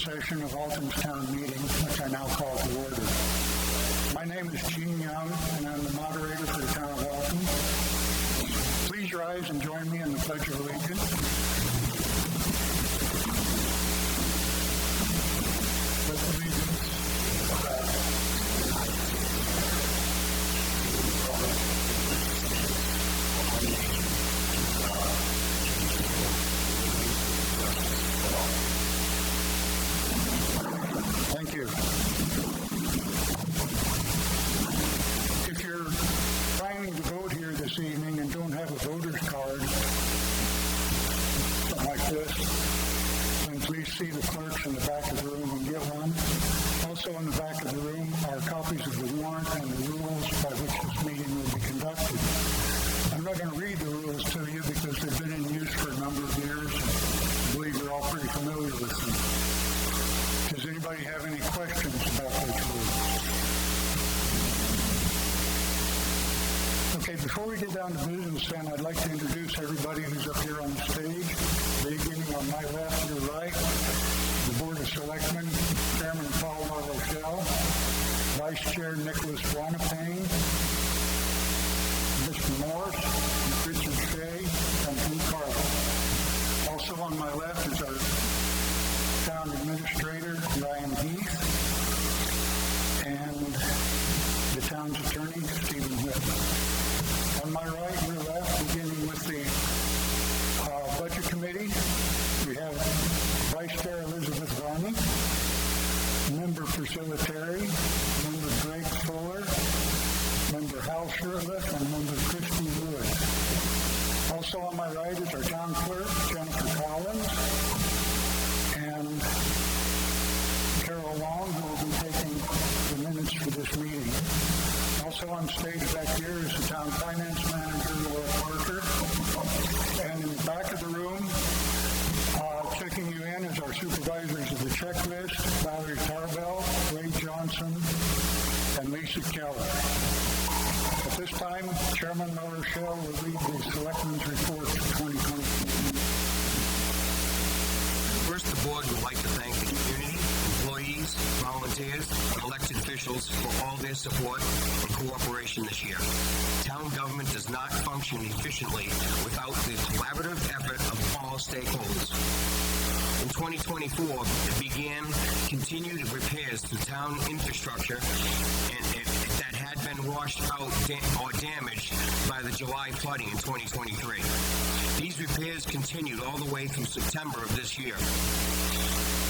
session of Alton's town meeting, which I now call to order. My name is Gene Young, and I'm the moderator for the town of Alton. Please rise and join me in the Pledge of Allegiance. Pledge of Allegiance. Thank you. If you're planning to vote here this evening and don't have a voter's card, something like this, then please see the clerks in the back of the room and get one. Also in the back of the room are copies of the warrant and the rules by which this meeting will be conducted. I'm not going to read the rules to you because they've been in use for a number of years. I believe you're all pretty familiar with them. Does anybody have any questions about those rules? Okay, before we get down to business then, I'd like to introduce everybody who's up here on the stage. Beginning on my left, your right, the Board of Selectmen, Chairman Paul LaRochelle, Vice Chair Nicholas Wanapane, Mr. Morse, Richard Shea, and Drew Carter. Also on my left is our Town Administrator, Ryan Heath, and the Town's Attorney, Stephen Whitman. On my right, your left, beginning with the Budget Committee, we have Vice Chair Elizabeth Varney, Member Priscilla Terry, Member Greg Fuller, Member Hal Shurtleff, and Member Christy Wood. Also on my right is our Town Clerk, Jennifer Collins, and Carol Long, who will be taking the minutes for this meeting. Also on stage back here is the Town Finance Manager, Laura Parker. And in the back of the room, checking you in is our supervisors of the checklist, Valerie Tarbell, Ray Johnson, and Lisa Keller. At this time, Chairman LaRochelle will read the Selectmen's Report for 2020. First, the board would like to thank the community, employees, volunteers, and elected officials for all their support and cooperation this year. Town government does not function efficiently without the collaborative effort of all stakeholders. In 2024, it began continued repairs to town infrastructure that had been washed out or damaged by the July flooding in 2023. These repairs continued all the way through September of this year.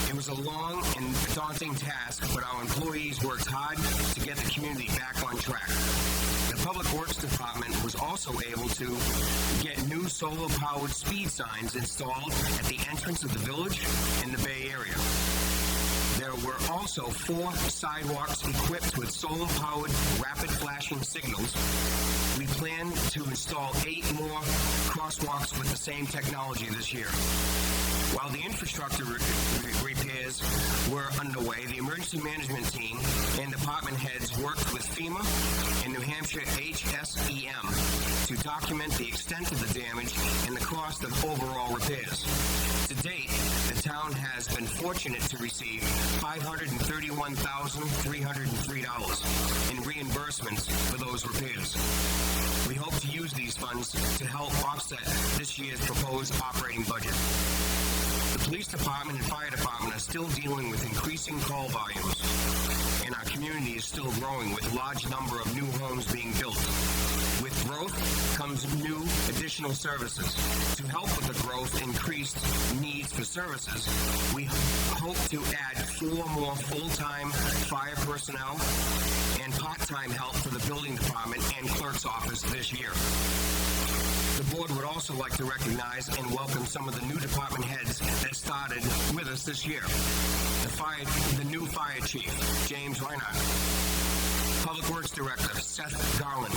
It was a long and daunting task, but our employees worked hard to get the community back on track. The Public Works Department was also able to get new solar-powered speed signs installed at the entrance of the village and the Bay Area. There were also 4 sidewalks equipped with solar-powered rapid flashing signals. We plan to install 8 more crosswalks with the same technology this year. While the infrastructure repairs were underway, the emergency management team and department heads worked with FEMA and New Hampshire HSEM to document the extent of the damage and the cost of overall repairs. To date, the town has been fortunate to receive $531,303 in reimbursements for those repairs. We hope to use these funds to help offset this year's proposed operating budget. The police department and fire department are still dealing with increasing call volumes, and our community is still growing with a large number of new homes being built. With growth comes new additional services. To help with the growth, increased needs for services, we hope to add 4 more full-time fire personnel and part-time help for the building department and clerk's office this year. The board would also like to recognize and welcome some of the new department heads that started with us this year. The new fire chief, James Reinhardt, Public Works Director, Seth Garland,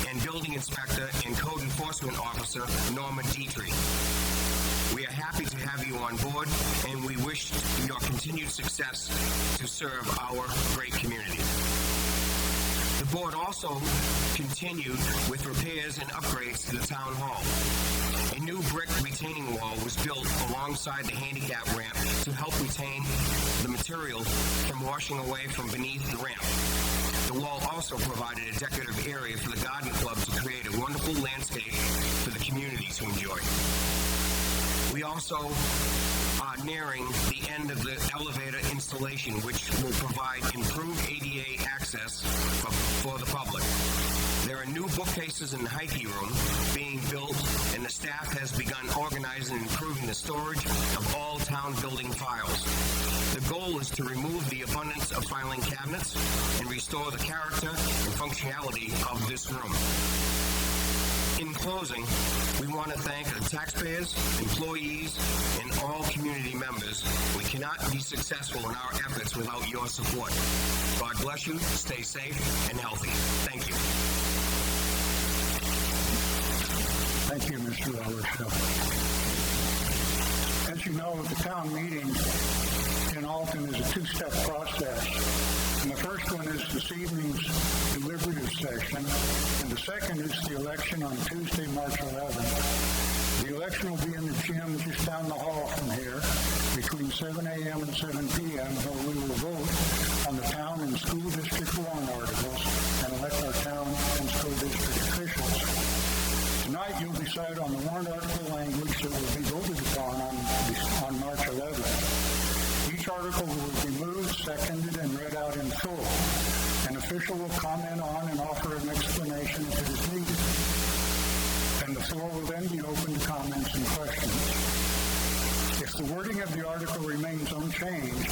and Building Inspector and Code Enforcement Officer, Norma Dietrich. We are happy to have you on board, and we wish your continued success to serve our great community. The The board also continued with repairs and upgrades to the town hall. A new brick retaining wall was built alongside the handicap ramp to help retain the material from washing away from beneath the ramp. The wall also provided a decorative area for the garden club to create a wonderful landscape for the community to enjoy. We also are nearing the end of the elevator installation, which will provide improved ADA access for the public. There are new bookcases in the Heike room being built, and the staff has begun organizing and improving the storage of all town building files. The goal is to remove the abundance of filing cabinets and restore the character and functionality of this room. In closing, we want to thank the taxpayers, employees, and all community members. We cannot be successful in our efforts without your support. God bless you, stay safe and healthy. Thank you. Thank you, Mr. Ellersville. As you know, the town meeting in Alton is a two-step process. And the first one is this evening's deliberative session, and the second is the election on Tuesday, March 11th. The election will be in the gym just down the hall from here between 7 a.m. and 7 p.m., where we will vote on the town and school district warrant articles and elect our town and school district officials. Tonight, you'll decide on the warrant article language that will be voted upon on March 11th. Each article will be moved, seconded, and read out in full. An official will comment on and offer an explanation if it is needed. And the floor will then be open to comments and questions. If the wording of the article remains unchanged,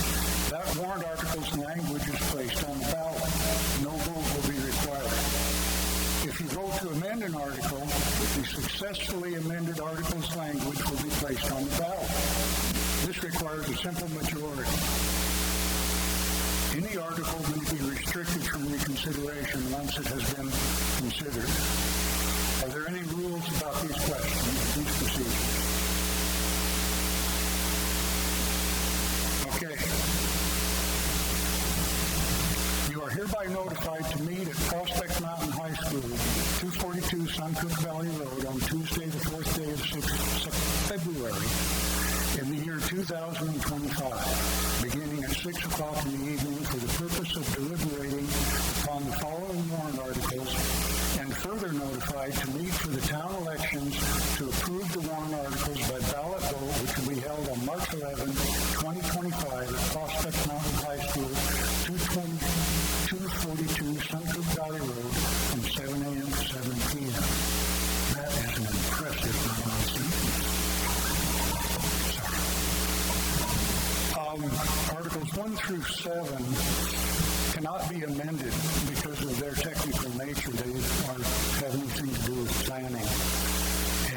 that warrant article's language is placed on the ballot. No vote will be required. If you vote to amend an article, the successfully amended article's language will be placed on the ballot. This requires a simple majority. Any article may be restricted from reconsideration once it has been considered. Are there any rules about these questions, these procedures? Okay. You are hereby notified to meet at Prospect Mountain High School, 242 Suncook Valley Road on Tuesday, the 4th day of February, in the year 2025, beginning at 6 o'clock in the evening for the purpose of deliberating upon the following warrant articles, and further notified to meet for the town elections to approve the warrant articles by ballot vote, which will be held on March 11, 2025 at Prospect Mountain High School, 242 Suncook Valley Road, from 7 a.m. to 7 p.m. That is an impressive announcement. Articles 1 through 7 cannot be amended because of their technical nature. They have anything to do with planning.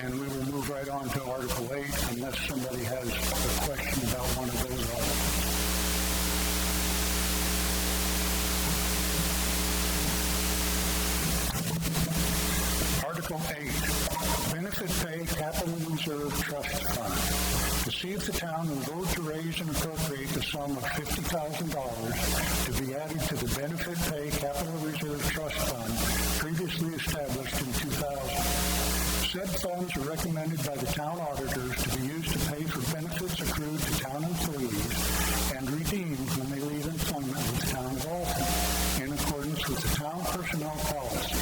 And we will move right on to Article 8 unless somebody has a question about one of those articles. Article 8, Benefit Pay Capital Reserve Trust Fund. To see if the town will vote to raise and appropriate the sum of $50,000 to be added to the Benefit Pay Capital Reserve Trust Fund previously established in 2000. Said funds are recommended by the town auditors to be used to pay for benefits accrued to town employees and redeemed when they leave employment with the town of Alton, in accordance with the town personnel policy.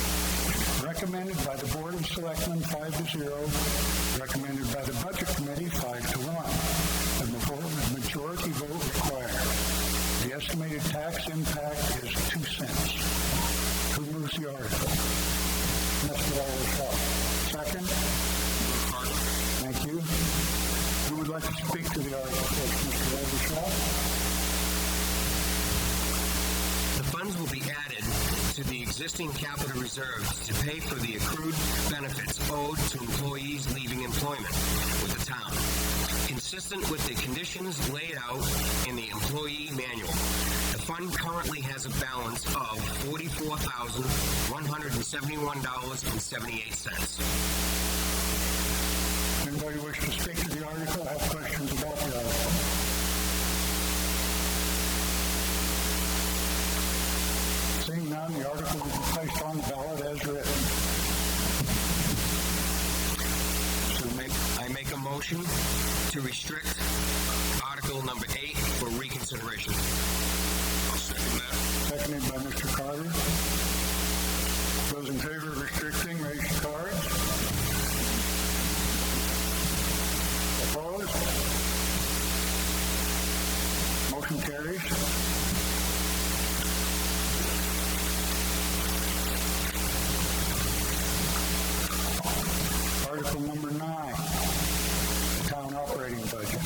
Recommended by the Board of Selectmen 5-0, recommended by the Budget Committee 5-1. A majority vote required. The estimated tax impact is 2 cents. Who moves the article? Mr. Ellersville. Second? Thank you. Who would like to speak to the article? Mr. Ellersville. The funds will be added to the existing capital reserves to pay for the accrued benefits owed to employees leaving employment with the town, consistent with the conditions laid out in the employee manual. The fund currently has a balance of $44,171.78. Anybody wish to speak to the article? Have questions about the article? Seeing none, the the article will be placed on the ballot as written. So I make a motion to restrict Article number 8 for reconsideration. I'll second that. Seconded by Mr. Carter. Those in favor of restricting, raise your cards. Opposed? Motion carries. Article number 9, the town operating budget.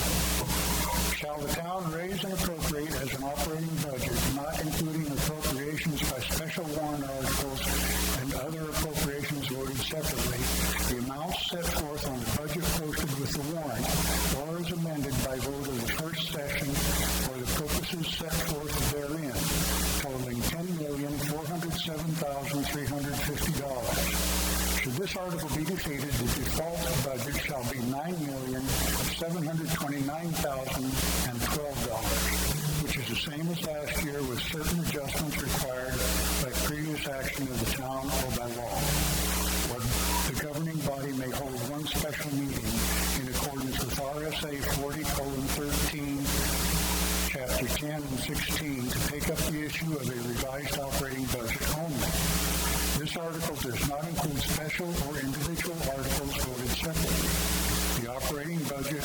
Shall the town raise and appropriate as an operating budget, not including appropriations by special warrant articles and other appropriations voted separately, the amounts set forth on the budget posted with the warrant, or as amended by vote of the first session for the purposes set forth therein, totaling $10,407,350. Should this article be defeated, the default budget shall be $9,729,012, which is the same as last year with certain adjustments required by previous action of the town or by law. Or the governing body may hold one special meeting in accordance with RSA 40:13, Chapter 10 and 16 to take up the issue of a revised operating budget only. This article does not include special or individual articles voted separately. The operating budget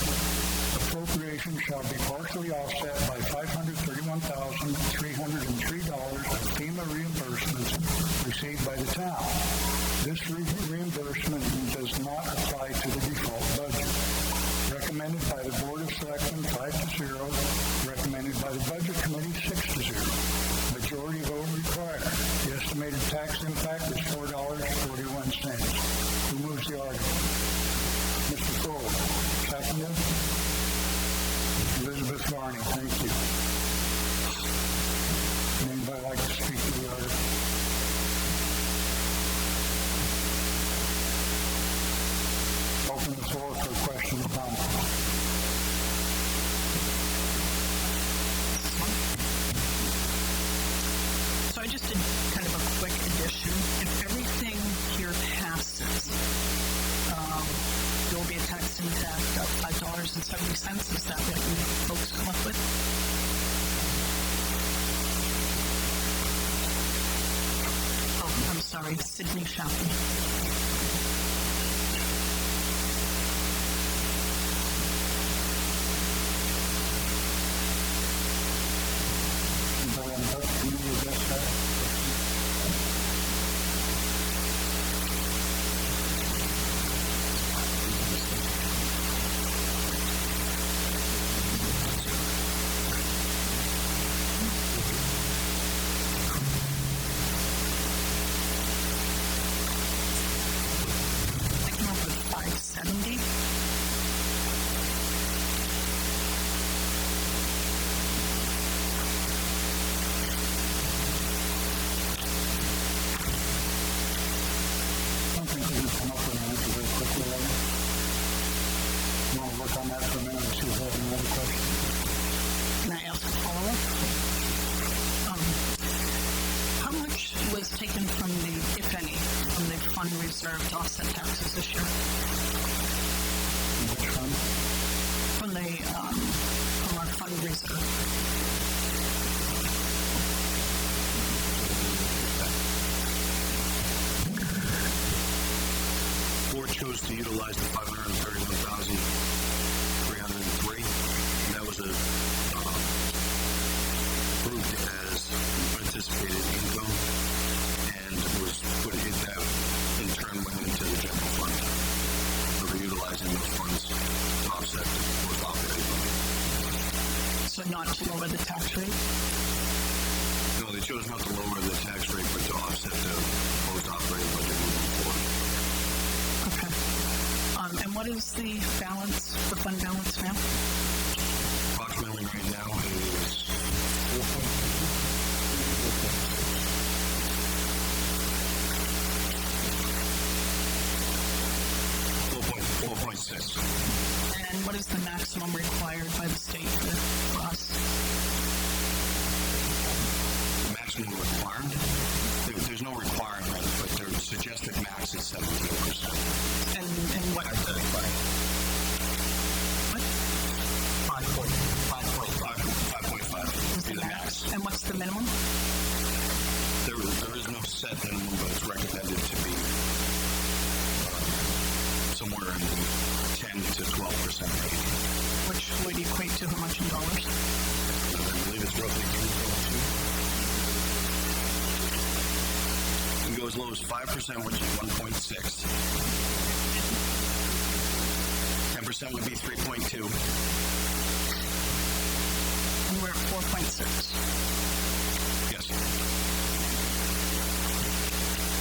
appropriation shall be partially offset by $531,303 of FEMA reimbursements received by the town. This reimbursement does not apply to the default budget. Recommended by the Board of Selectmen 5-0, recommended by the Budget Committee 6-0. Majority vote required. The estimated tax impact is $4.41. Who moves the article? Mr. Cole. Seconded? Elizabeth Varney. Thank you. Anybody like to speak to the article? Open the floor for questions and comments. So I just did kind of a quick addition. If everything here passes, there will be a tax impact of $5.70. Is that what you folks come up with? Oh, I'm sorry, Sydney Chappell. Taken from the, if any, from the fund reserve to offset taxes this year? Which fund? From our fund reserve. Board chose to utilize the $531,303, and that was approved as anticipated income. That in turn went into the general fund. So we're utilizing those funds to offset the proposed operating budget. So not to lower the tax rate? No, they chose not to lower the tax rate, but to offset the proposed operating budget moving forward. Okay. And what is the balance, the fund balance now? Approximately right now is 4.6. And what is the maximum required by the state for us? The maximum required? there's no requirement, but their suggested max is 17%. And what? 5.5. What? 5.5 is the max. And what's the minimum? There is no set minimum, but it's recommended to be somewhere in the 10 to 12% range. Which would equate to how much in dollars? I believe it's roughly 3.2. You can go as low as 5%, which is 1.6. 10% would be 3.2. And we're at 4.6. Yes.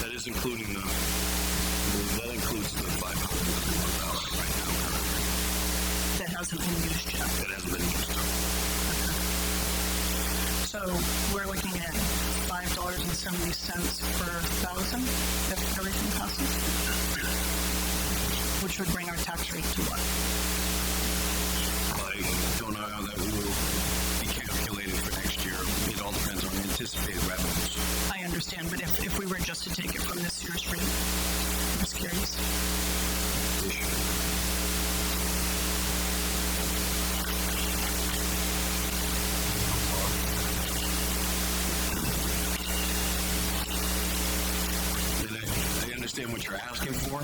That is including that includes the 501,000 right now. That hasn't been used yet. That hasn't been used. So we're looking at $5.70 per thousand if everything passes, which would bring our tax rate to what? I don't know how that will be calculated for next year. It all depends on anticipated revenues. I understand, but if we were just to take it from this year's rate, I'm just curious. I understand what you're asking for,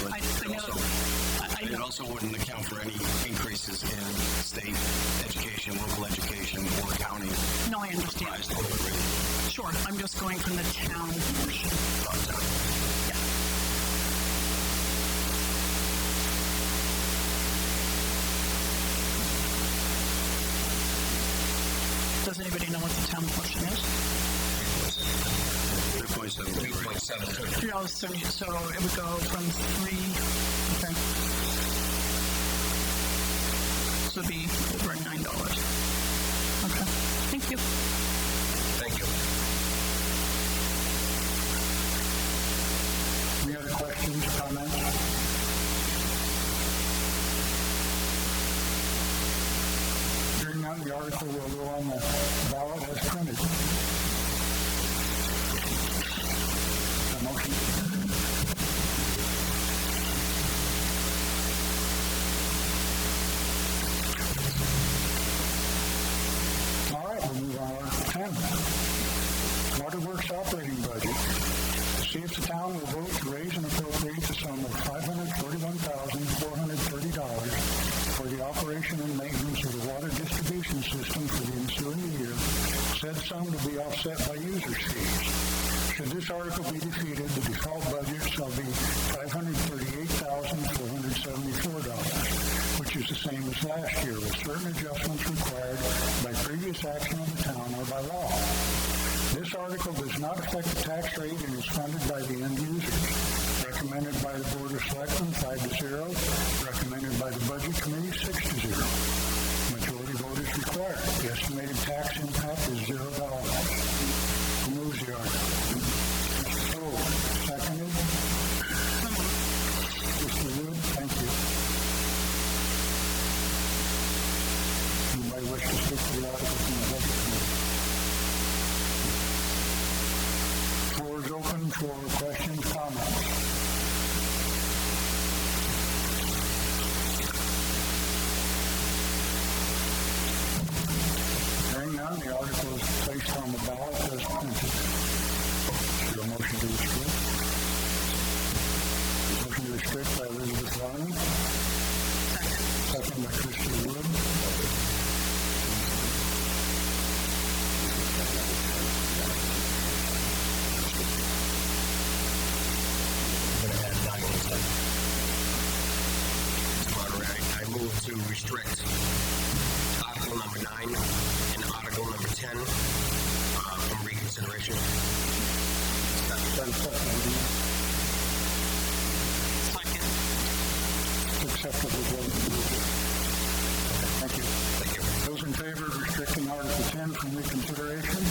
but it also wouldn't account for any increases in state education, local education, or county. No, I understand. Sure, I'm just going from the town portion. Yeah. Does anybody know what the town portion is? 3.7. $3.70, so it would go from okay. So it'd be over $9. Okay, thank you. Thank you. Any other questions, comments? Hearing none, the article will go on the ballot as printed. A motion. All right, we'll move on to Article 10. Water Works operating budget. See if the town will vote to raise and appropriate the sum of $541,430 for the operation and maintenance of the water distribution system for the ensuing year, said sum to be offset by users' fees. Should this article be defeated, the default budget shall be $538,474, which is the same as last year, with certain adjustments required by previous action of the town or by law. This article does not affect the tax rate and is funded by the end users. Recommended by the Board of Selectmen 5-0. Recommended by the Budget Committee 6-0. Majority vote is required. The estimated tax impact is $0. Who moves the article? Mr. Cole, seconded. Mr. Wood, thank you. Anybody wish to speak to the article from the Budget Committee? Floor is open for questions, comments. Hearing none, the article is placed on the ballot as printed. Is there a motion to restrict? Motion to restrict by Elizabeth Ryan. Second by Christy Wood. I move to restrict Article number 9 and Article number 10 from reconsideration. Second. Acceptable vote. Thank you. Thank you. Those in favor of restricting Article 10 from reconsideration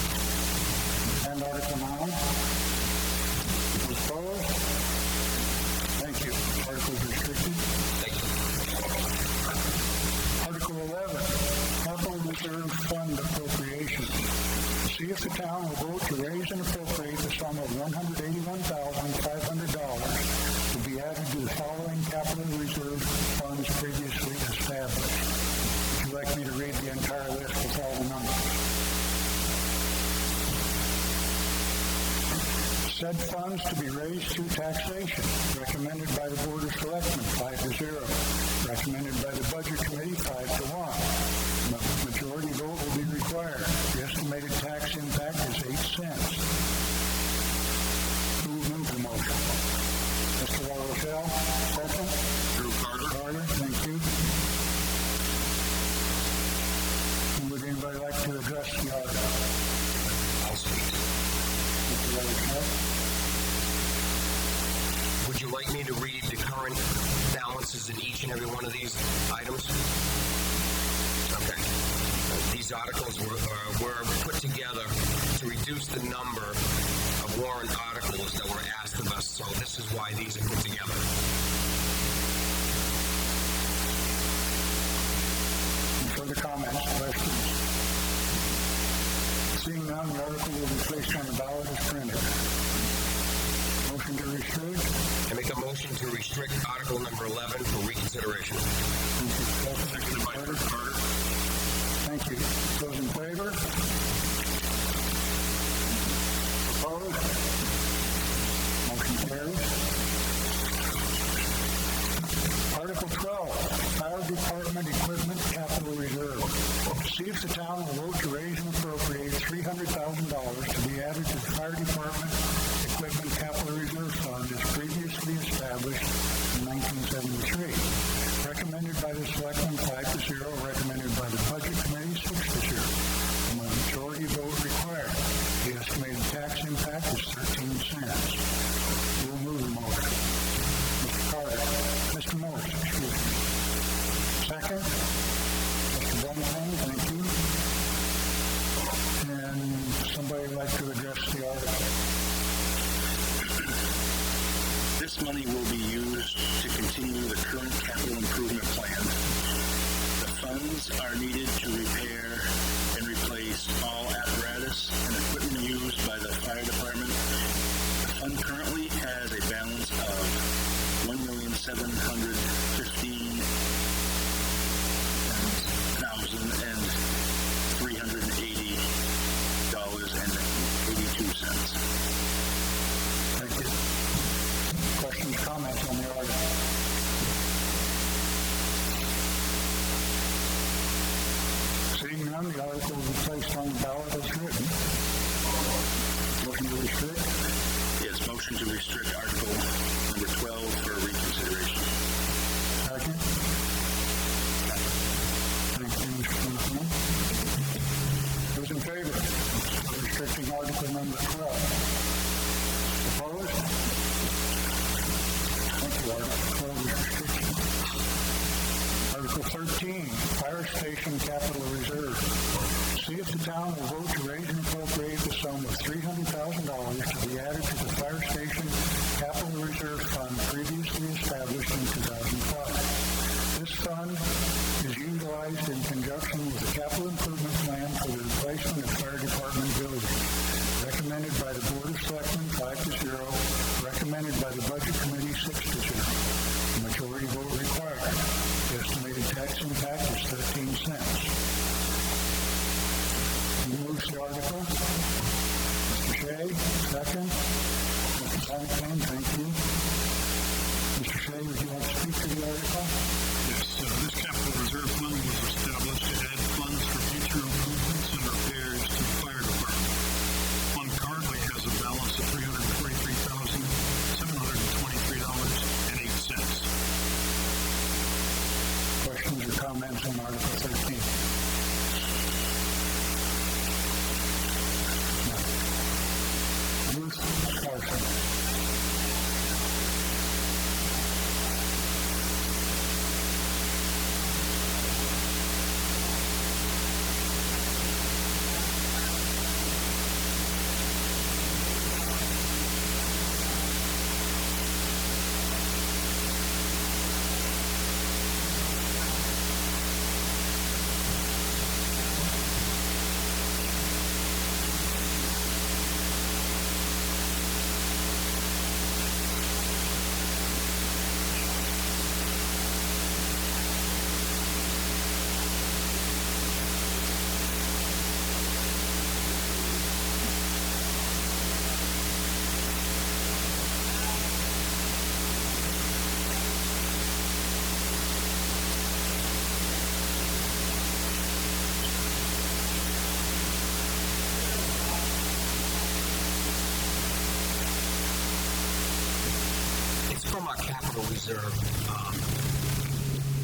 and Article 9? Those opposed? Thank you. Article is restricted. Thank you. Article 11, Capital Reserve Fund Appropriation. See see if the town will vote to raise and appropriate the sum of $181,500 to be added to the following capital reserve funds previously established. Would you like me to read the entire list with all the numbers? Said funds to be raised through taxation, recommended by the Board of Selectmen, 5-0. Recommended by the Budget Committee, 5-1. Majority vote will be required. The estimated tax impact is 8 cents. Who will move the motion? Mr. LaRochelle, second. Drew Carter. Carter, thank you. Would anybody like to address the article? I'll speak. Mr. LaRochelle? Would you like me to read the current balances in each and every one of these items? Okay. These articles were put together to reduce the number of warrant articles that were asked of us, so this is why these are put together. Any further comments, questions? Seeing none, the article will be placed on the ballot as printed. Motion to restrict. I make a motion to restrict Article number 11 for reconsideration. Seconded by Drew Carter. Thank you. Those in favor? Opposed? Motion carries. Article 12, Fire Department Equipment Capital Reserve. See if the town will vote to raise and appropriate $300,000 to be added to the Fire Department Equipment Capital Reserve Fund as previously established in 1973. Recommended by the Selectmen, 5-0. Recommended by the Budget Committee, 6-0. A majority vote required. The estimated tax impact is 13 cents. Who will move the motion? Mr. Carter. Mr. Morris, excuse me. Second. Mr. Bonneton, thank you. And somebody would like to address the article? This money will be used to continue the current capital improvement plan. The funds are needed to repair and replace all apparatus and equipment used by the fire department. The fund currently has a balance of $1,715,380.82. Thank you. Questions, comments on the article? Seeing none, the article will be placed on the ballot as written. Motion to restrict. Yes, motion to restrict Article number 12 for reconsideration. Second. Thank you, Mr. Bonneton. Those in favor of restricting Article number 12? Opposed? Thank you. Article 12 is restricted. Article 13, Fire Station Capital Reserve. See if the town will vote to raise and appropriate the sum of $300,000 to be added to the Fire Station Capital Reserve Fund previously established in 2005. This fund is utilized in conjunction with the capital improvement plan for the replacement of fire department buildings. Recommended by the Board of Selectmen, 5-0. Recommended by the Budget Committee, 6-0. The majority vote required. The estimated tax impact is 13 cents. Who moves the article? Mr. Shea, second. Mr. Bonneton, thank you. Mr. Shea, would you like to speak to the article? Yes, this capital reserve fund was established to add funds for future improvements and repairs to the fire department. The fund currently has a balance of $343,723.08. Questions or comments on Article 13? No. Ruth Carson. our capital reserve.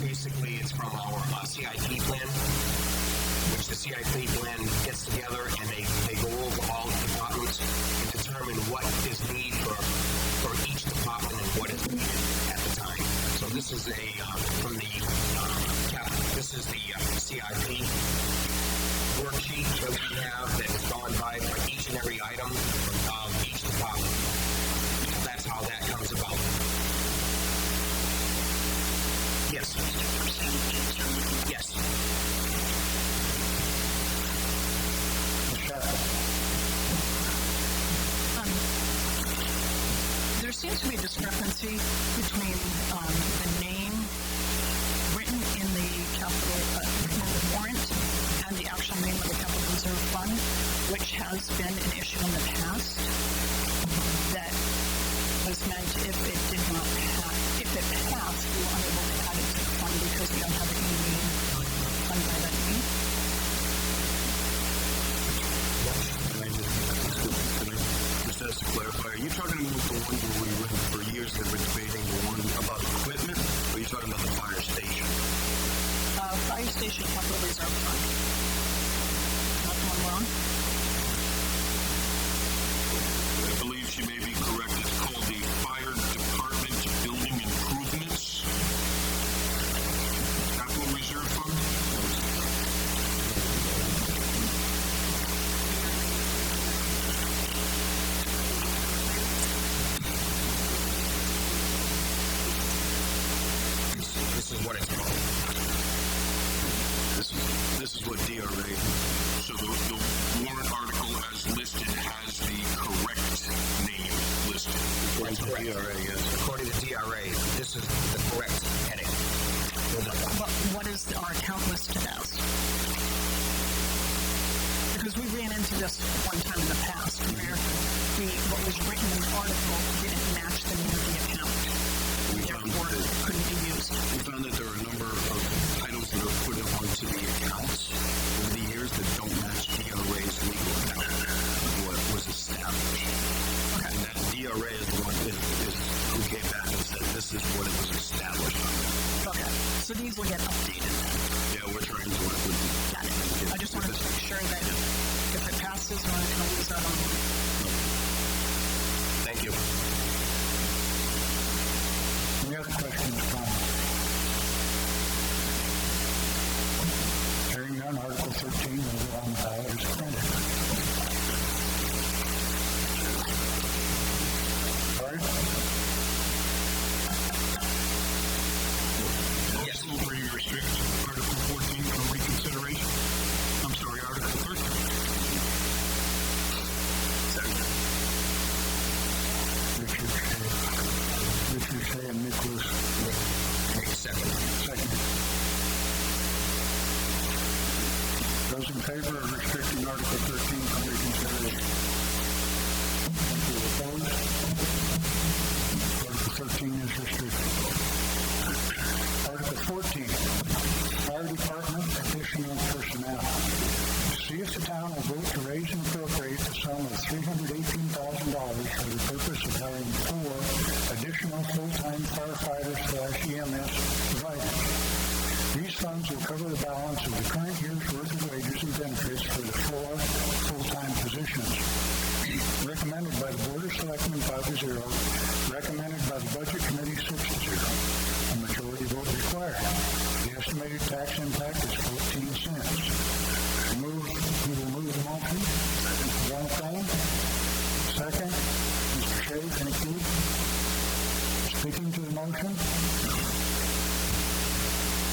Basically, it's from our CIP plan, which the CIP plan gets together and they go over all the departments and determine what is need for each department and what is needed at the time. So this is this is the CIP worksheet that we have that has gone by for each and every item of each department. That's how that comes about. Yes. Yes. There seems to be a discrepancy between the name written in the warrant and the actual name of the Capital Reserve Fund, which has been an issue in the past. That was meant if it passed, we were unable to add it to the fund because we don't have it in the fund by that name. Just to clarify, are you talking about the one where we went for years that we're debating the one about equipment, or are you talking about the fire station? Fire Station Capital Reserve Fund. Not the one wrong? I believe she may be correct. It's called the Fire Department Building Improvements Capital Reserve Fund. This is what it's called. This is what DRA. So the warrant article as listed has the correct name listed. That's correct. DRA, yes. According to DRA, this is the correct heading. But what is our account listed as? Because we ran into this one time in the past where what was written in the article didn't match the name of the account. Therefore, it couldn't be used. We found that there are a number of titles that are put onto the accounts over the years that don't match DRA's legal account, what was established. Okay. And that DRA is the one who came back and said this is what it was established on. Okay. So these will get updated then. Yeah, we're trying to work with Got it. I just wanted to make sure that if it passes, we're not going to lose out on it. Thank you. Any other questions, comments? Hearing none, Article 13 will go on the ballot as printed. All right? Yes. Also, we restrict Article 14 from reconsideration. I'm sorry, Article 13. Richard Shea and Nicholas. Make a second. Second. Those in favor of restricting Article 13 from reconsideration? Thank you. Opposed? Article 13 is restricted. Article 14, Fire Department additional personnel. See if the town will vote to raise and appropriate the sum of $318,000 for the purpose of hiring 4 additional full-time firefighter/EMS providers. These funds will cover the balance of the current year's worth of wages and benefits for the 4 full-time positions. Recommended by the Board of Selectmen 5-0. Recommended by the Budget Committee 6-0. A majority vote required. The estimated tax impact is 14 cents. We will move the motion. John Fane. Second. Mr. Shea, thank you. Speaking to the motion.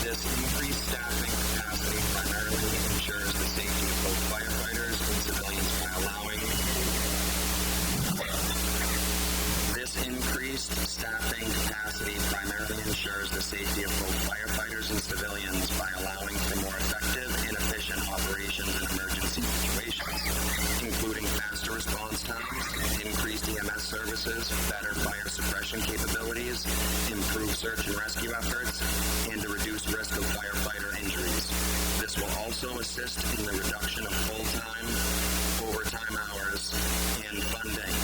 This increased staffing capacity primarily ensures the safety of both firefighters and civilians by allowing for more effective and efficient operations in emergency situations, including faster response times, increased EMS services, better fire suppression capabilities, improved search and rescue efforts, and to reduce risk of firefighter injuries. This will also assist in the reduction of full-time, overtime hours, and funding.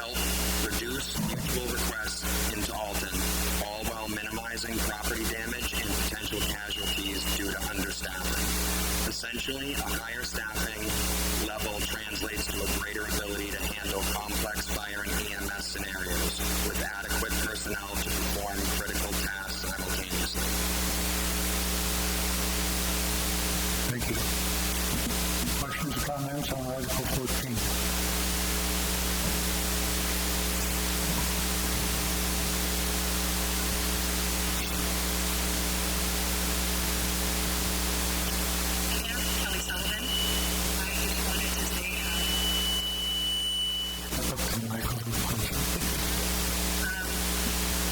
Help reduce mutual requests into Alton Additionally, a higher staffing level translates to a greater ability to handle complex fire and EMS scenarios with adequate personnel to perform critical tasks simultaneously. Thank you. Questions or comments on Article 14? Kelly Sullivan. I just wanted to say Step up to the microphone, please.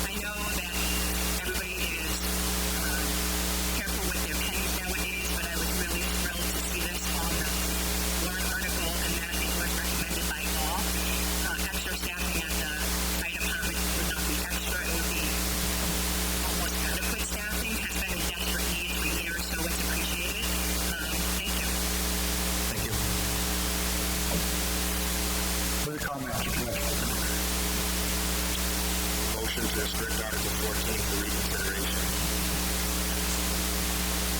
I know that everybody is careful with their pennies nowadays, but I was really thrilled to see this on the warrant article, and that it was recommended by all. Extra staffing at the fire department would not be extra; it would be almost adequate staffing. Has been in desperate need for years, so it's appreciated. Thank you. Thank you. Further comments or questions? Motion to restrict Article 14 for reconsideration.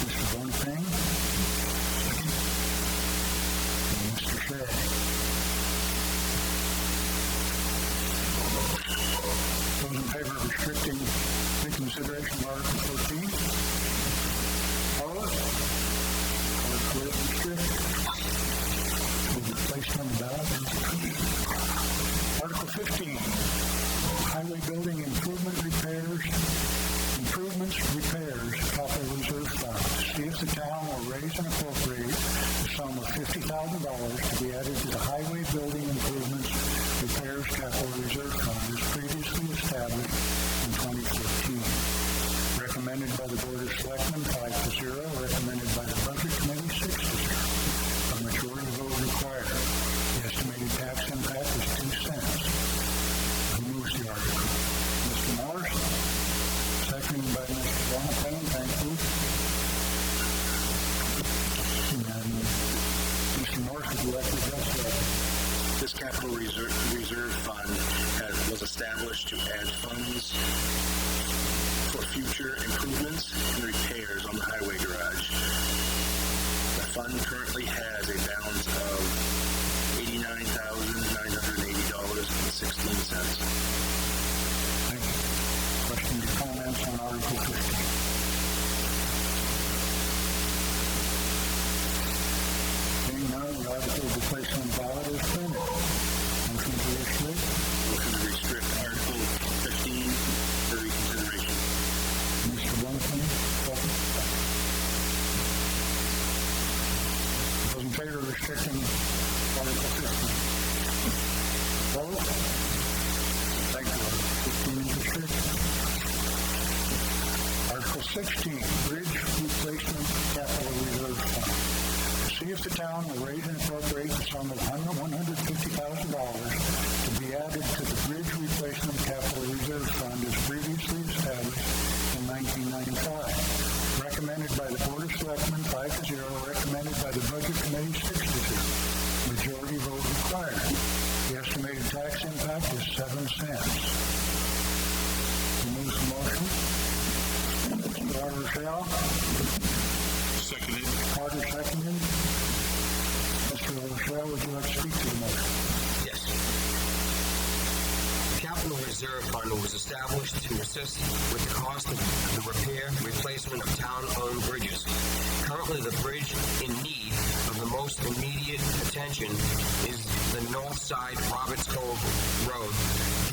Mr. Bonapane? And Mr. Shea? Those in favor of restricting reconsideration of Article 14? Opposed? Article is restricted. Will be placed on the ballot. Article 15, highway building improvements, repairs, capital reserve fund. See if the town will raise and appropriate the sum of $50,000 to be added to the highway building improvements, repairs, capital reserve fund as previously established in 2014. Recommended by the Board of Selectmen 5-0, recommended by the Budget Committee 6-0. A majority vote required. The estimated tax impact is 2 cents. Who moves the article? Mr. Morris? Seconded by Mr. Bonapane. Thank you. And Mr. Morris, would you like to address that? This capital reserve fund was established to add funds for future improvements and repairs on the highway garage. The fund currently has a balance of $89,980.16. Thank you. Questions or comments on Article 15? Seeing none, the article will be placed on the ballot as printed. Motion to restrict. Motion to restrict Article 15 for reconsideration. Mr. Bonapane, second. Those in favor of restricting Article 15? Opposed? Thank you. Article 15 is restricted. Article 16, Bridge Replacement Capital Reserve Fund. See if the town will raise and appropriate the sum of $150,000 to be added to the Bridge Replacement Capital Reserve Fund as previously established in 1995. Recommended by the Board of Selectmen 5-0, recommended by the Budget Committee 6-0. Majority vote required. The estimated tax impact is 7 cents. Who moves the motion? Mr. Rochelle? Seconded. Carter seconded. Mr. Rochelle, would you like to speak to the motion? Yes. The Capital Reserve Fund was established to assist with the cost of the repair and replacement of town-owned bridges. Currently, the bridge in need of the most immediate attention is the North Side Roberts Cove Road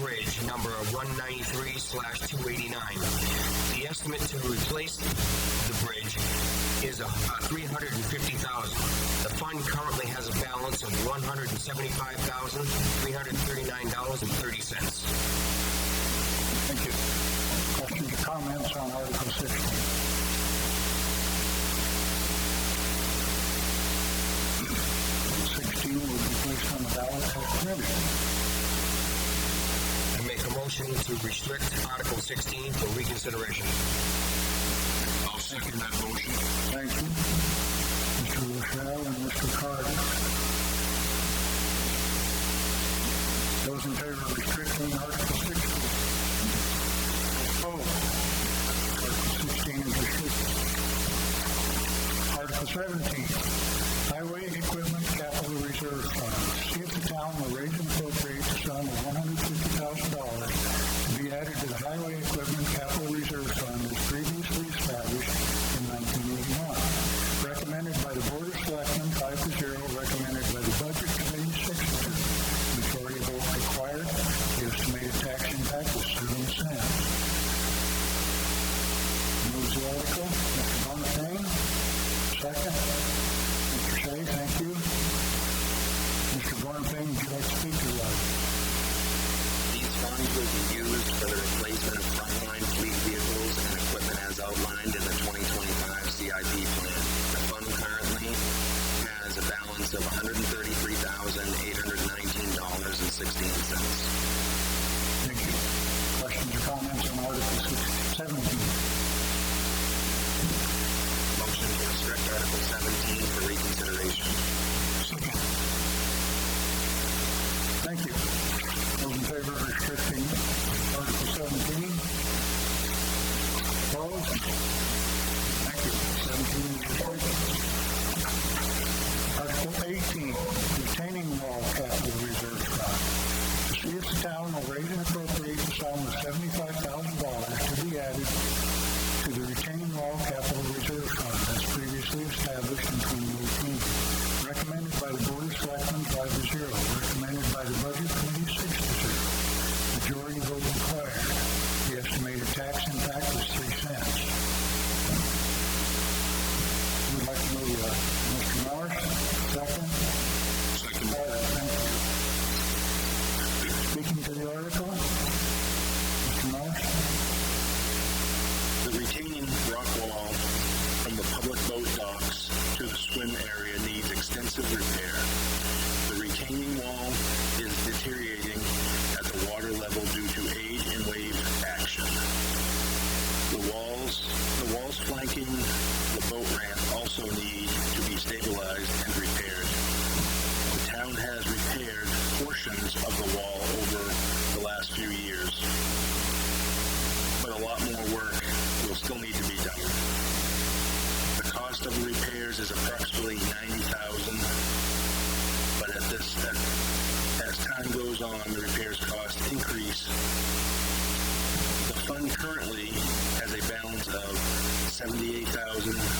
Bridge, number 193/289. The estimate to replace the bridge is $350,000. The fund currently has a balance of $175,339.30. Thank you. Questions or comments on Article 16? Will be placed on the ballot as printed. I make a motion to restrict Article 16 for reconsideration. I'll second that motion. Thank you. Mr. Rochelle and Mr. Carter. Those in favor of restricting Article 16? Opposed? Article 16 is restricted. Article 17. Reserve Fund. See if the town will raise and appropriate the sum of $150,000 to be added to the Highway Equipment Capital Reserve Fund as previously established in 1981. Recommended by the Board of Selectmen 5-0, recommended by the Budget Committee 6-2. Majority vote required. The estimated tax impact is 7 cents. Moves the article. Mr. Bonifane. Second. Mr. Shea, thank you. Mr. Bonifane, would you like to speak to that? These funds will be used for the replacement of frontline fleet vehicles and equipment as outlined in the 2025 CIP plan. The fund currently has a balance of $133,819.16. Thank you. Questions or comments on Article 17? Motion to restrict Article 17 for reconsideration. Second. Thank you. Those in favor of restricting Article 17? Opposed? Thank you. 17 is restricted. Article 18, retaining wall capital reserve fund. To see if the town will raise and appropriate the sum of $75,000 to be added to the retaining wall capital reserve fund as previously established in 2018. Recommended by the Board of Selectmen 5-0. Recommended by the Budget Committee 6-0. Majority vote required. The estimated tax impact is 3 cents. We'd like to move Mr. Morris. Second. Second. Thank you. Speaking to the article, Mr. Morris. The retaining rock wall from the public boat docks to the swim area needs extensive repair. The retaining wall is deteriorating at the water level due to age and wave action. The walls flanking the boat ramp also need to be stabilized and repaired. The town has repaired portions of the wall over the last few years, but a lot more work will still need to be done. The cost of the repairs is approximately $90,000, but as time goes on, the repairs cost increase. The fund currently has a balance of $78,584.39.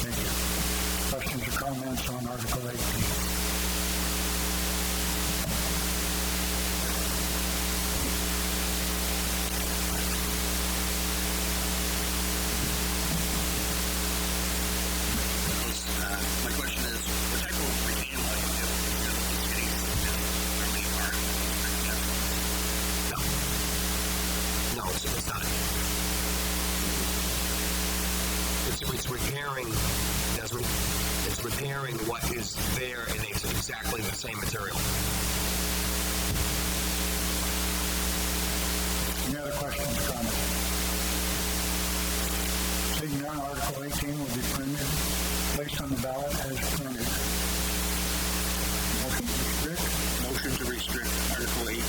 Thank you. Questions or comments on Article 18? My question is, what type of retaining wall do you do? These cities normally are. No, it's not. It's repairing, Desmond. It's repairing what is there, and it's exactly the same material. Any other questions or comments? Seeing none, Article 18 will be placed on the ballot as printed. Motion to restrict. Motion to restrict Article 18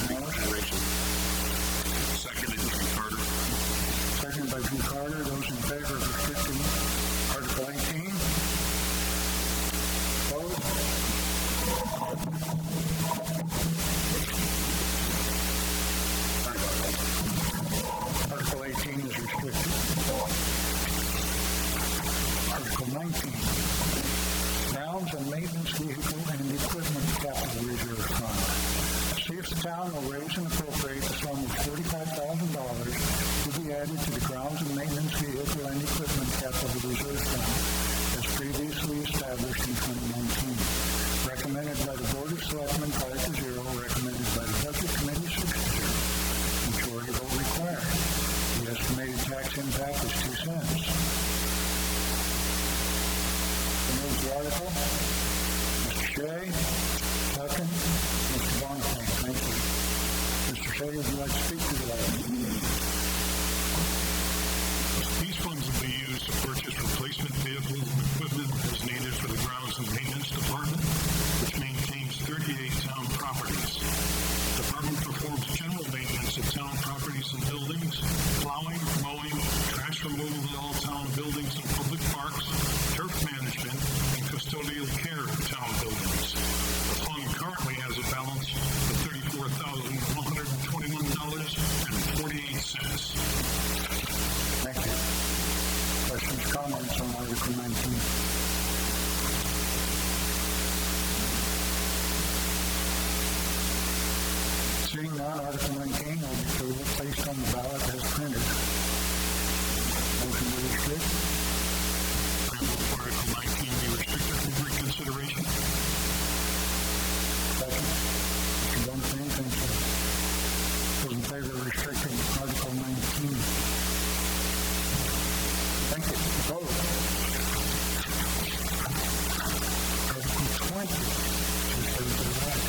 consideration. Seconded by Carter. Seconded by Drew Carter. Those in favor of restricting Article 18? Opposed? Article 18 is restricted. Article 19, grounds and maintenance vehicle and equipment capital reserve fund. See if the town will raise and appropriate the sum of $45,000 to be added to the grounds and maintenance vehicle and equipment capital reserve fund as previously established in 2019. Recommended by the Board of Selectmen 5-0, recommended by the Budget Committee 6-0. Majority vote required. The estimated tax impact is 2 cents. Move the article. Mr. Shea, second. Mr. Bonifane, thank you. Mr. Shea, would you like to speak to the item? These funds will be used to purchase replacement vehicles and equipment as needed for the Grounds and Maintenance Department, which maintains 38 town properties. The department performs general maintenance of town properties and buildings, plowing, mowing, trash removal of all town buildings and Seeing none, Article 19 will be placed on the ballot as printed. Motion to restrict. I move Article 19 be restricted for reconsideration. Second. Mr. Bonifay, thank you. Those in favor of restricting Article 19? Thank you. Opposed? Article 20. Two-thirds of the right.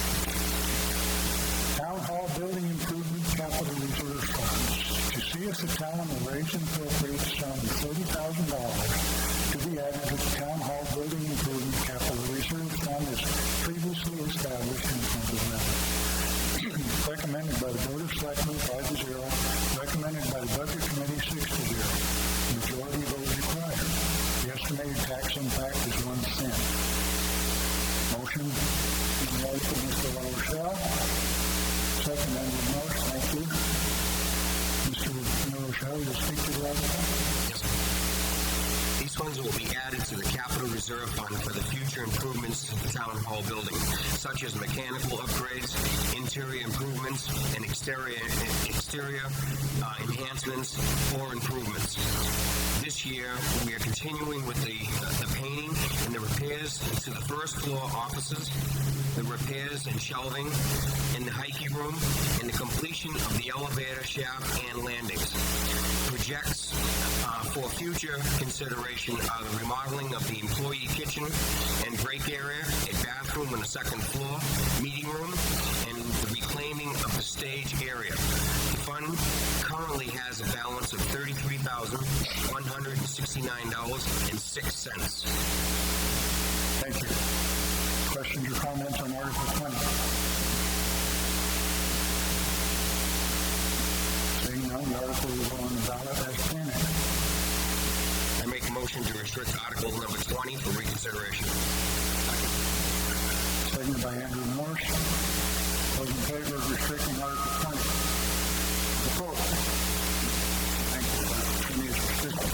Town Hall Building Improvement Capital Reserve Funds. To see if the town will raise and appropriate the sum of $30,000 to be added to the Town Hall Building Improvement Capital Reserve Fund as previously established in Fund 11. Recommended by the Board of Selectmen 5-0. Recommended by the Budget Committee 6-0. Majority vote required. The estimated tax impact is 1 cent. Motion made by Mr. LaRochelle. Second, Andrew Morse. Thank you. Mr. LaRochelle, you'll speak to the article? Yes. These funds will be added to the Capital Reserve Fund for the future improvements to the Town Hall building, such as mechanical upgrades, interior improvements, and exterior enhancements or improvements. This year, we are continuing with the painting and the repairs to the first floor offices, the repairs and shelving in the hiking room, and the completion of the elevator shaft and landings. Projects for future consideration are the remodeling of the employee kitchen and break area, a bathroom on the second floor, meeting room, and the reclaiming of the stage area. The fund currently has a balance of $33,169.06. Thank you. Questions or comments on Article 20? Seeing none, the article will go on the ballot as printed. I make a motion to restrict Article number 20 for reconsideration. Seconded by Andrew Morse. Those in favor of restricting Article 20? Opposed? Thank you. Article 20 is restricted.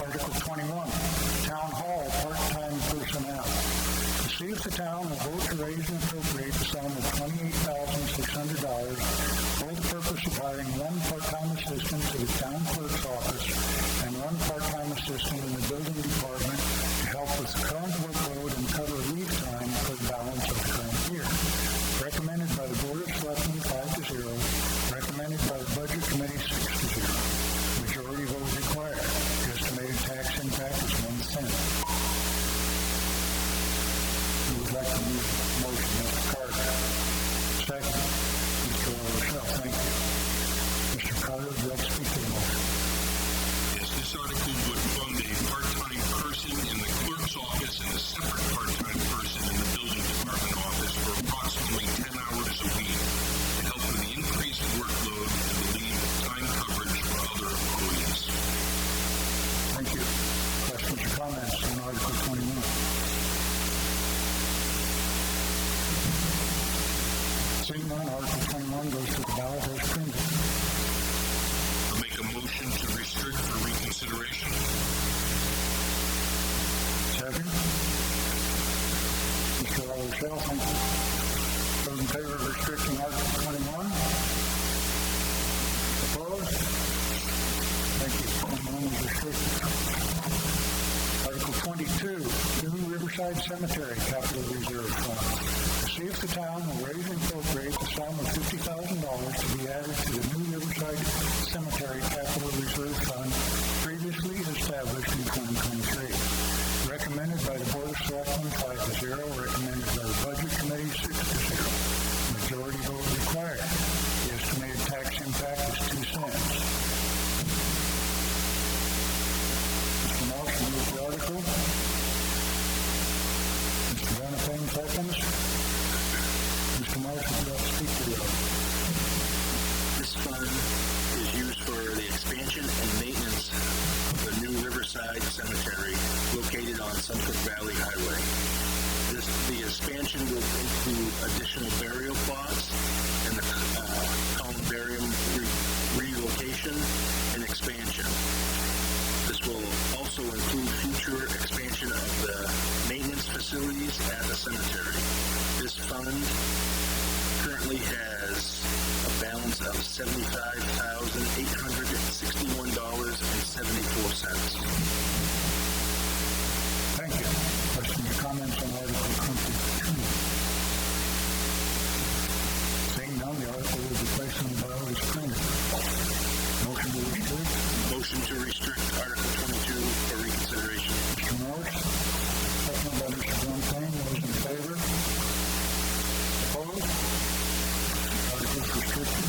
Article 21, Town Hall part-time personnel. To see if the town will vote to raise and appropriate the sum of $28,600 for the purpose of hiring one part-time assistant to the town clerk's office and one part-time assistant in the building department to help with the current workload and cover leave time for the balance of the current year. Recommended by the Board of Selectmen 5-0. Recommended by the Budget Committee 6-0. Majority vote required. The estimated tax impact is 1 cent. Who would like to move the motion? Mr. Carter. Second. Mr. LaRochelle. Thank you. Mr. Carter, would you like to speak to the motion? Yes, this article would fund a part-time person in the clerk's office and a separate part-time person in the building department office for approximately 10 hours a week to help with the increased workload and relieve time coverage for other employees. Thank you. Questions or comments on Article 21? Seeing none, Article 21 goes to the ballot as printed. I'll make a motion to restrict for reconsideration. Second. Mr. LaRochelle, thank you. Those in favor of restricting Article 21? Opposed? Thank you. 21 is restricted. Article 22, New Riverside Cemetery Capital Reserve Fund. To see if the town will raise and appropriate the sum of $50,000 to be added to the New Riverside Cemetery Capital Reserve Fund previously established in 2023. Recommended by the Board of Selectmen 5-0. Recommended by the Budget Committee 6-0. Majority vote required. The estimated tax impact is 2 cents. Mr. Morse, move the article. Mr. Bonifay, seconds. Mr. Morse, would you like to speak to the article? This fund is used for the expansion and maintenance of the new Riverside Cemetery located on Suncook Valley Highway. The expansion will include additional burial plots and the columbarium relocation and expansion. This will also include future expansion of the maintenance facilities at the cemetery. This fund currently has a balance of $75,861.74. Thank you. Questions or comments on Article 22? Seeing none, the article will be placed on the ballot as printed. Motion to restrict. Motion to restrict Article 22 for reconsideration. Mr. Morris, second by Mr. Fontaine. Those in favor? Opposed? Article is restricted.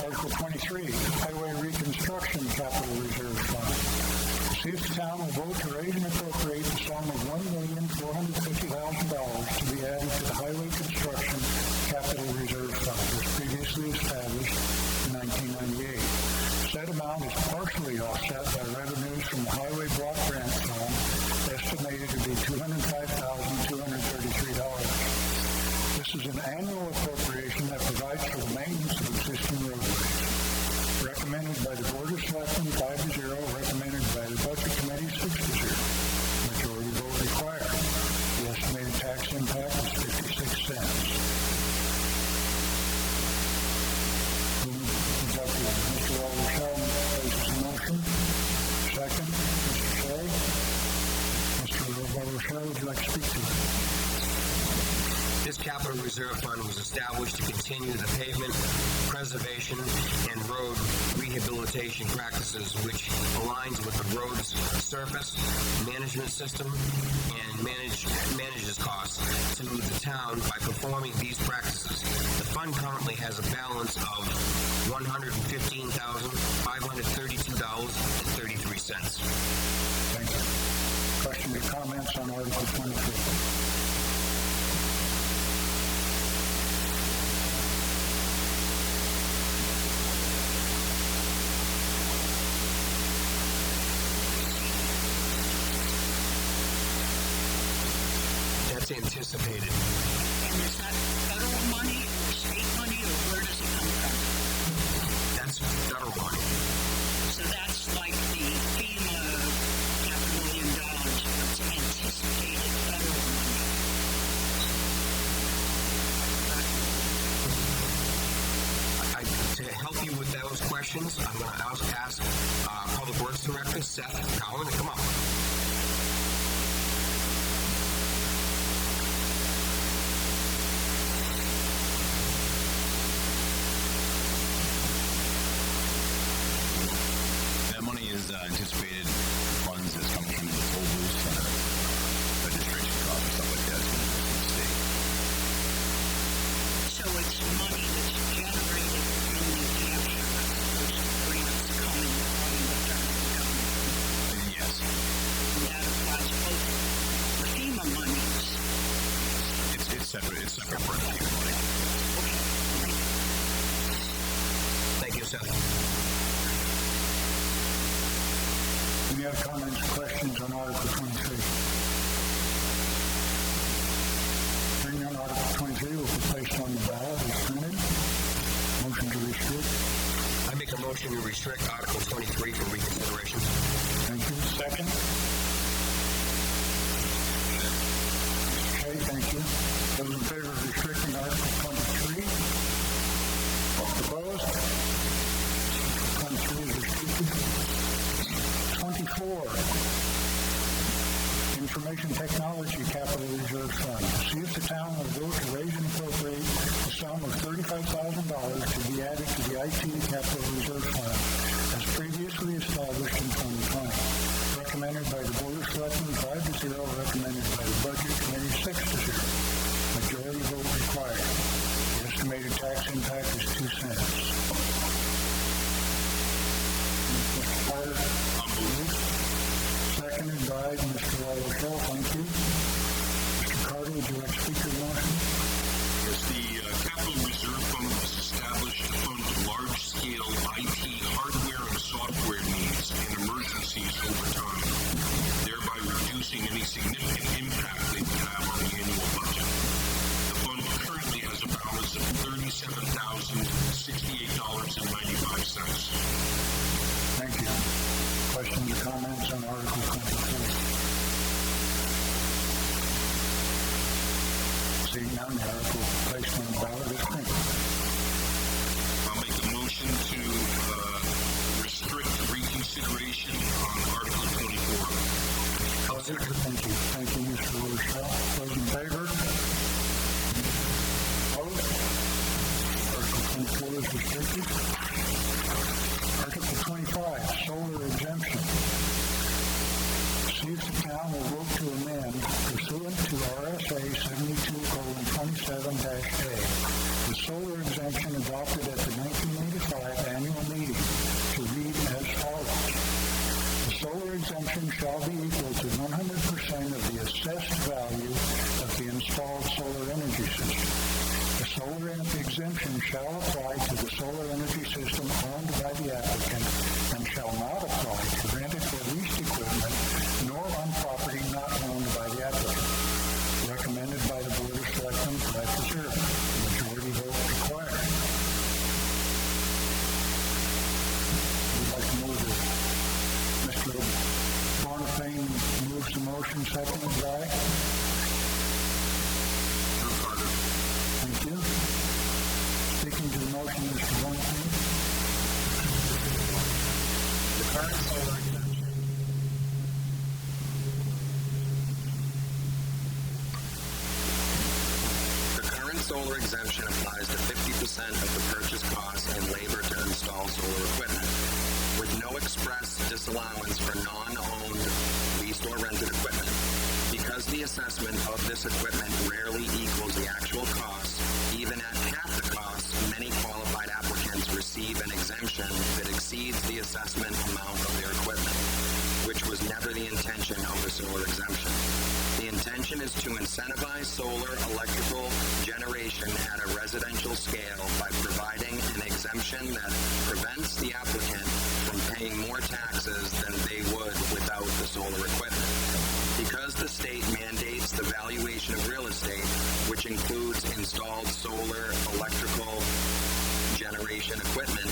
Article 23, Highway Reconstruction Capital Reserve Fund. See if the town will vote to raise and appropriate the sum of $1,450,000 to be added to the Highway Construction Capital Reserve Fund, as previously established in 1998. Said amount is partially offset by revenues from the Highway Block Grant Fund, estimated to be $205,233. This is an annual appropriation that provides for the maintenance of existing roadways. Recommended by the Board of Selectmen 5-0, recommended by the Budget Committee 6-0. Majority vote required. The estimated tax impact is 56 cents. Mr. Walter places a motion. Second, Mr. Shea. Mr. Walter, would you like to speak to it? This capital reserve fund was established to continue the pavement, preservation, and road rehabilitation practices, which aligns with the road's surface management system and manages costs to the town by performing these practices. The fund currently has a balance of $115,532.33. Thank you. Questions or comments on Article 23? Anticipated. And is that federal money or state money, or where does it come from? That's federal money. So that's like the FEMA $500,000, it's anticipated federal money. To help you with those questions, I'm going to ask Public Works Director Seth Collin to come up. Anticipated funds that's coming from the toll booths and registration costs and stuff like that from the state. So it's money that's generated in New Hampshire as opposed to grants coming from the federal government. Yes. And that applies both the FEMA monies. It's separate. It's separate for the FEMA money. Okay. Thank you, Seth. Any other comments or questions on Article 23? Hearing none, Article 23 will be placed on the ballot as printed. Motion to restrict. I make a motion to restrict Article 23 for reconsideration. Thank you. Second. Okay, thank you. Those in favor of restricting Article 23? Opposed? 23 is restricted. 24, Information Technology Capital Reserve Fund. See if the town will vote to raise and appropriate the sum of $35,000 to be added to the IT Capital Reserve Fund, as previously established in 2020. Recommended by the Board of Selectmen 5-0, recommended by the Budget Committee 6-0. Majority vote required. The estimated tax impact is 2 cents. Mr. Carter? Seconded by Mr. Walter. Thank you. Mr. Carter, would you like to speak to the motion? Yes, the Capital Reserve Fund was established to fund large-scale IT hardware and software needs in emergencies over time, thereby reducing any significant impact they would have on the annual budget. The fund currently has a balance of $37,068.95. Thank you. placed on the ballot as printed. I'll make a motion to restrict reconsideration on Article 24. Thank you. Thank you, Mr. Rochelle. Those in favor? Opposed? Article 24 is restricted. Article 25, solar exemption. See if the town will vote to amend pursuant to RSA 72:27-A. The solar exemption adopted at the 1985 annual meeting to read as follows. The solar exemption shall be equal to 100% of the assessed value of the installed solar energy system. The solar exemption shall apply to the solar energy system owned by the applicant and shall not apply to rented or leased equipment nor on property not owned by the applicant. Recommended by the Board of Selectmen 5-0. Majority vote required. We'd like to move it. Mr. Bonifane moves the motion, seconded by? Thank you. Speaking to the motion, Mr. Bonifane. The current solar exemption. The current solar exemption applies to 50% of the purchase cost and labor to install solar equipment, with no express disallowance for non-owned, leased or rented equipment. Because the assessment of this equipment rarely equals the actual cost, even at half the cost, many qualified applicants receive an exemption that exceeds the assessment amount of their equipment, which was never the intention of the solar exemption. The intention is to incentivize solar electrical generation at a residential scale by providing an exemption that prevents the applicant from paying more taxes than they would without the solar equipment. Because the state mandates the valuation of real estate, which includes installed solar electrical generation equipment,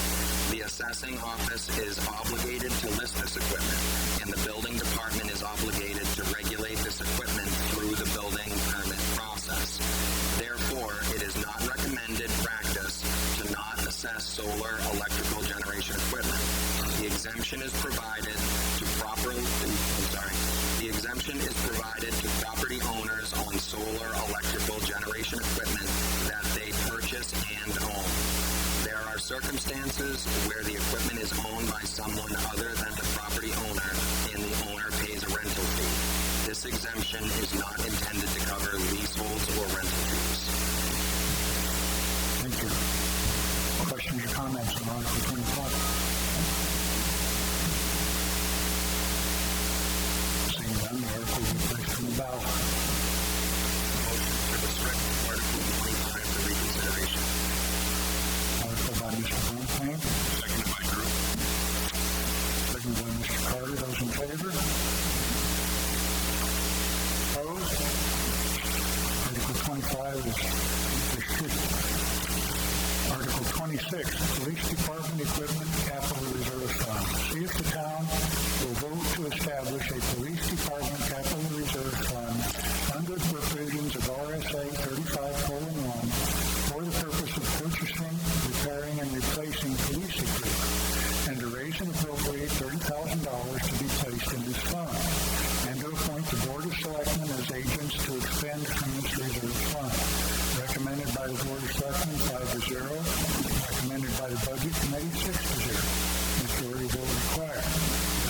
the assessing office is obligated to list this equipment, and the building department is obligated to regulate this equipment through the building permit process. Therefore, it is not recommended practice to not assess solar electrical generation equipment. The exemption is provided to property owners on solar electrical generation equipment that they purchase and own. There are circumstances where the equipment is owned by someone other than the property owner and the owner pays a rental fee. This exemption is not intended to cover leaseholds or rental fees. Thank you. Questions or comments on Article 25? Seeing none, the article will be placed on the ballot. Motion to restrict Article 25 for reconsideration. Article by Mr. Bonifane, Seconded by Drew. seconded by Mr. Carter. Those in favor? Opposed? Article 25 is restricted. Article 26, Police Department Equipment Capital Reserve Fund. See if the town will vote to establish a Police Department Capital Reserve Fund under the provisions of RSA 35:1 for the purpose of purchasing, repairing, and replacing police equipment, and to raise and appropriate $30,000 to be placed in this fund, and to appoint the Board of Selectmen as agents to expend from this reserve fund. Recommended by the Board of Selectmen 5-0. Recommended by the Budget Committee 6-0. Majority vote required.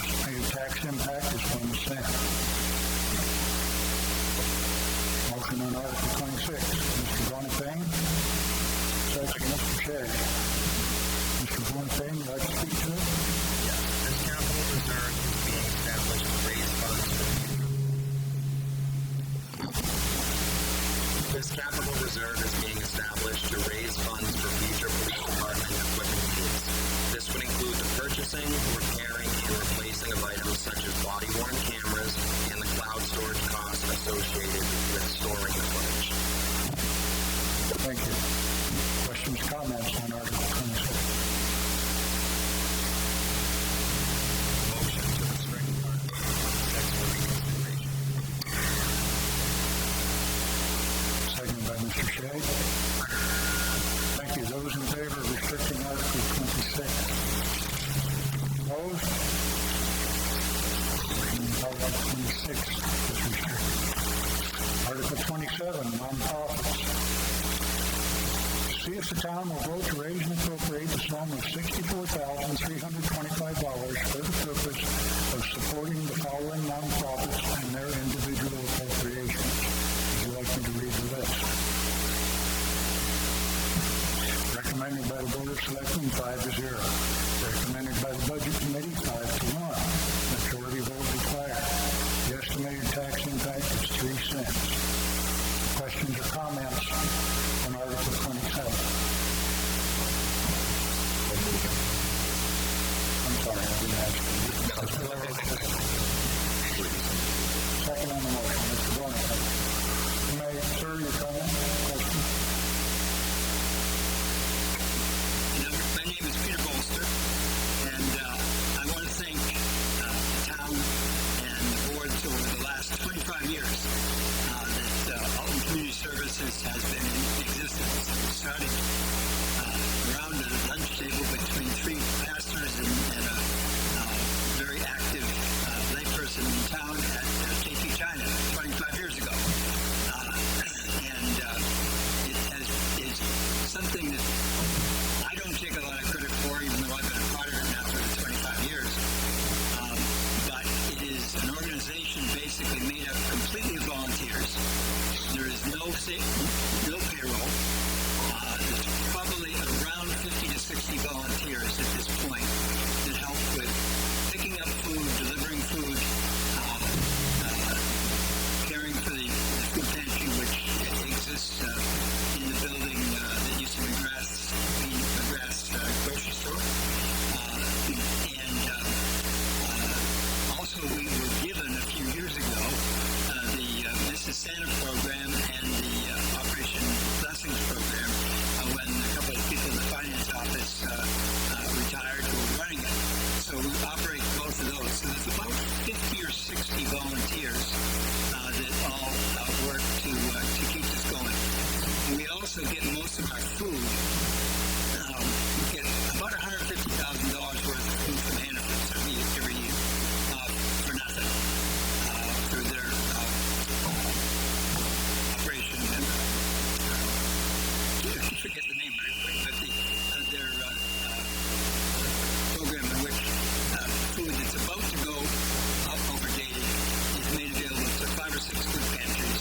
Estimated tax impact is 1 cent. Motion on Article 26. Mr. Bonifane. Second, Mr. Shea. Mr. Bonifane, would you like to speak to it? Yes, this capital reserve is being established to raise funds for This capital reserve is being established to raise funds for future police department equipment needs. This would include the purchasing, repairing, and replacing of items such as body-worn cameras and the cloud storage costs associated with storing the footage. Thank you. Questions, comments on Article 26? Motion to restrict Article 26 for reconsideration. Seconded by Mr. Shea? Thank you. Those in favor of restricting Article 26? Opposed? Article 26 is restricted. Article 27, nonprofits. See if the town will vote to raise and appropriate the sum of $64,325 for the purpose of supporting the following nonprofits and their individual appropriations. Would you like me to read the list? Recommended by the Board of Selectmen, 5-0. Recommended by the Budget Committee, 5-1. Majority vote required. The estimated tax impact is 3 cents. Questions or comments on Article 27? I'm sorry, I didn't ask you. Second on the motion, Mr. Dornan. You may, sir, your comment, question? My name is Peter Bolster, and I want to thank the town and the boards over the last 25 years that Alton Community Services has been in existence. We started around a lunch table between 3 pastors and a very active layperson in town at KP China 25 years ago. And it is something that I don't take a lot of credit for, even though I've been a part of it now for 25 years. But it is an organization basically made up completely of volunteers. There is no payroll. There's probably around 50 to 60 volunteers at this point that help with picking up food, delivering food, caring for the food pantry, which exists in the building that used to be McGrath's grocery store. And also we were given a few years ago the Mrs. Santa program and the Operation Blessings program when a couple of people in the finance office retired who were running it. So we operate both of those. So there's about 50 or 60 volunteers that all work to keep this going. And we also get most of our food. We get about $150,000 worth of food from Hannaford's every year for nothing through their operation. I forget the name right away, but their program in which food that's about to go up overdated is made available to 5 or 6 food pantries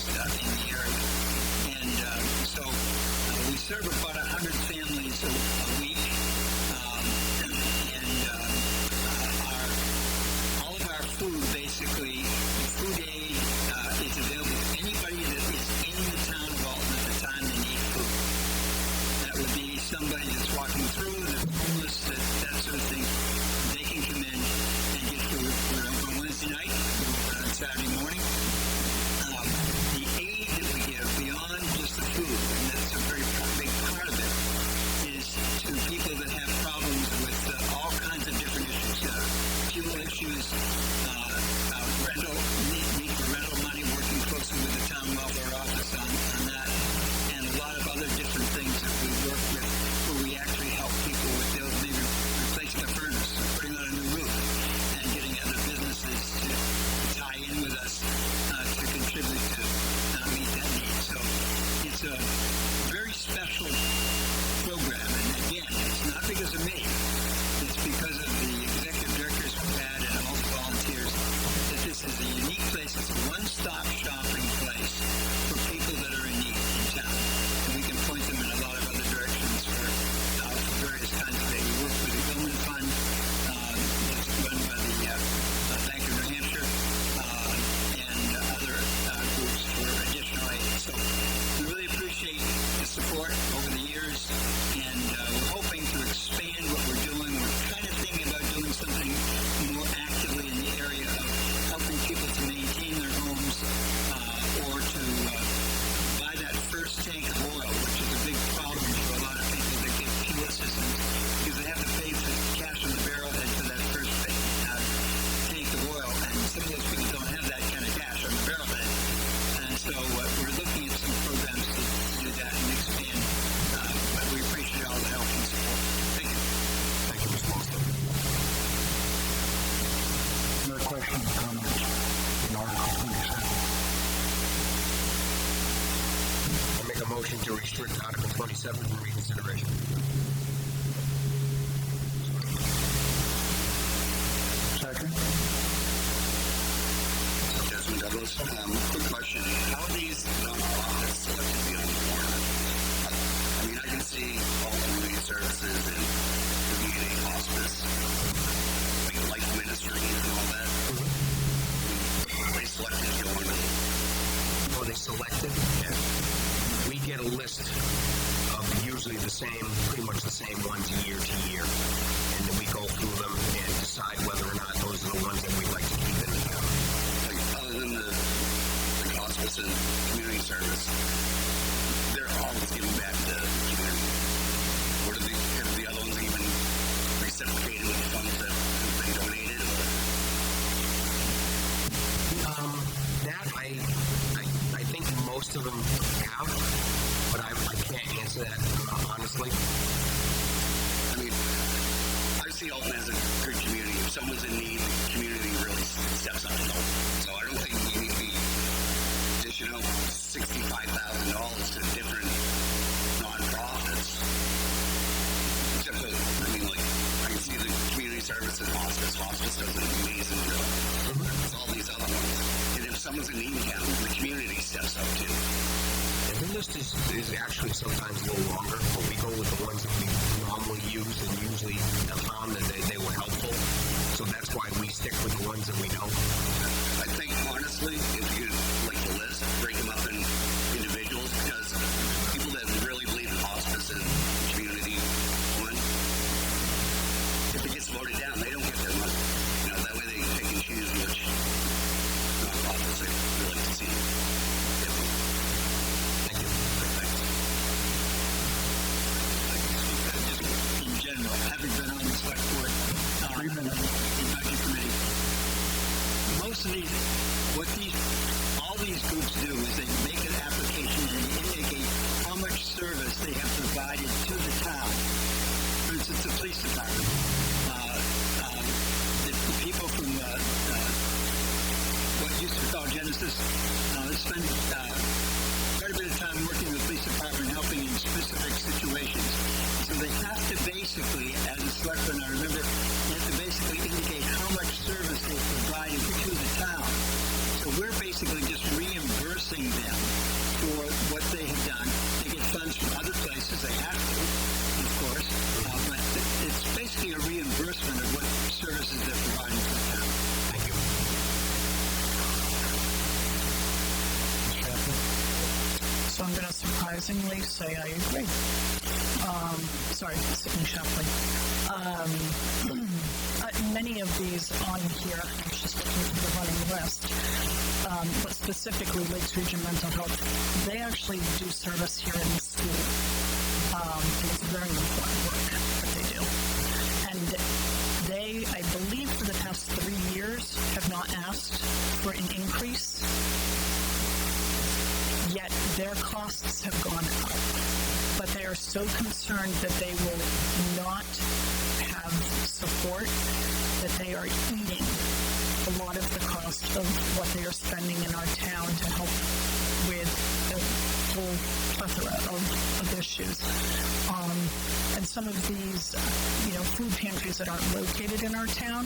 motion to restrict Article 27 from reconsideration. Second. Councilman Douglas, quick question. How are these nonprofits selected to be on the warrant? I mean, I can see Alton Community Services and community hospice, like life ministries and all that. They selected to go on the... Oh, they selected? Yeah. We get a list of usually the same, pretty much the same ones year to year. And then we go through them and decide whether or not those are the ones that we'd like to keep in the town. Like, other than the hospice and community service, they're always giving back to the community. What are have the other ones even reciprocated with the funds that have been donated? That I think most of them have, but I can't answer that honestly. I mean, I see Alton as a good community. If someone's in need, the community really steps up to help. So I don't think we need to be dishing out $65,000 to different nonprofits. Except for, I mean, like, I can see the community service and hospice. Hospice does an amazing job. It's all these other ones. And if someone's in need, the community steps up too. And the list is actually sometimes a little longer, but we go with the ones that we normally use and usually have found that they were helpful. So that's why we stick with the ones that we know. I think, honestly, if you like the list, break them up in individuals, because people that really believe in hospice and community one, if it gets voted down, they don't get their money. You know, that way they pick and choose which nonprofits they would like to see. Thank you. Thanks. Just in general, having been on the select board, the budget committee, most of these, all these groups do is they make an application and they indicate how much service they have provided to the town. For instance, the police department. The people from what used to be called Genesis, they spend quite a bit of time working with the police department, helping in specific situations. So they have to basically, as a selectman, I remember, they have to basically indicate how much service they provided to the town. So we're basically just reimbursing them for what they have done. They get funds from other places, they have to, of course, but it's basically a reimbursement of what services they're providing to the town. Thank you. So I'm going to surprisingly say I agree. Sorry, Sydney Shapley. Many of these on here, I was just looking for the running list, but specifically Lakes Region Mental Health, they actually do service here in the school. And it's very important work that they do. And they, I believe for the past 3 years, have not asked for an increase, yet their costs have gone up. But they are so concerned that they will not have support that they are eating a lot of the cost of what they are spending in our town to help with the whole plethora of issues. And some of these, food pantries that aren't located in our town,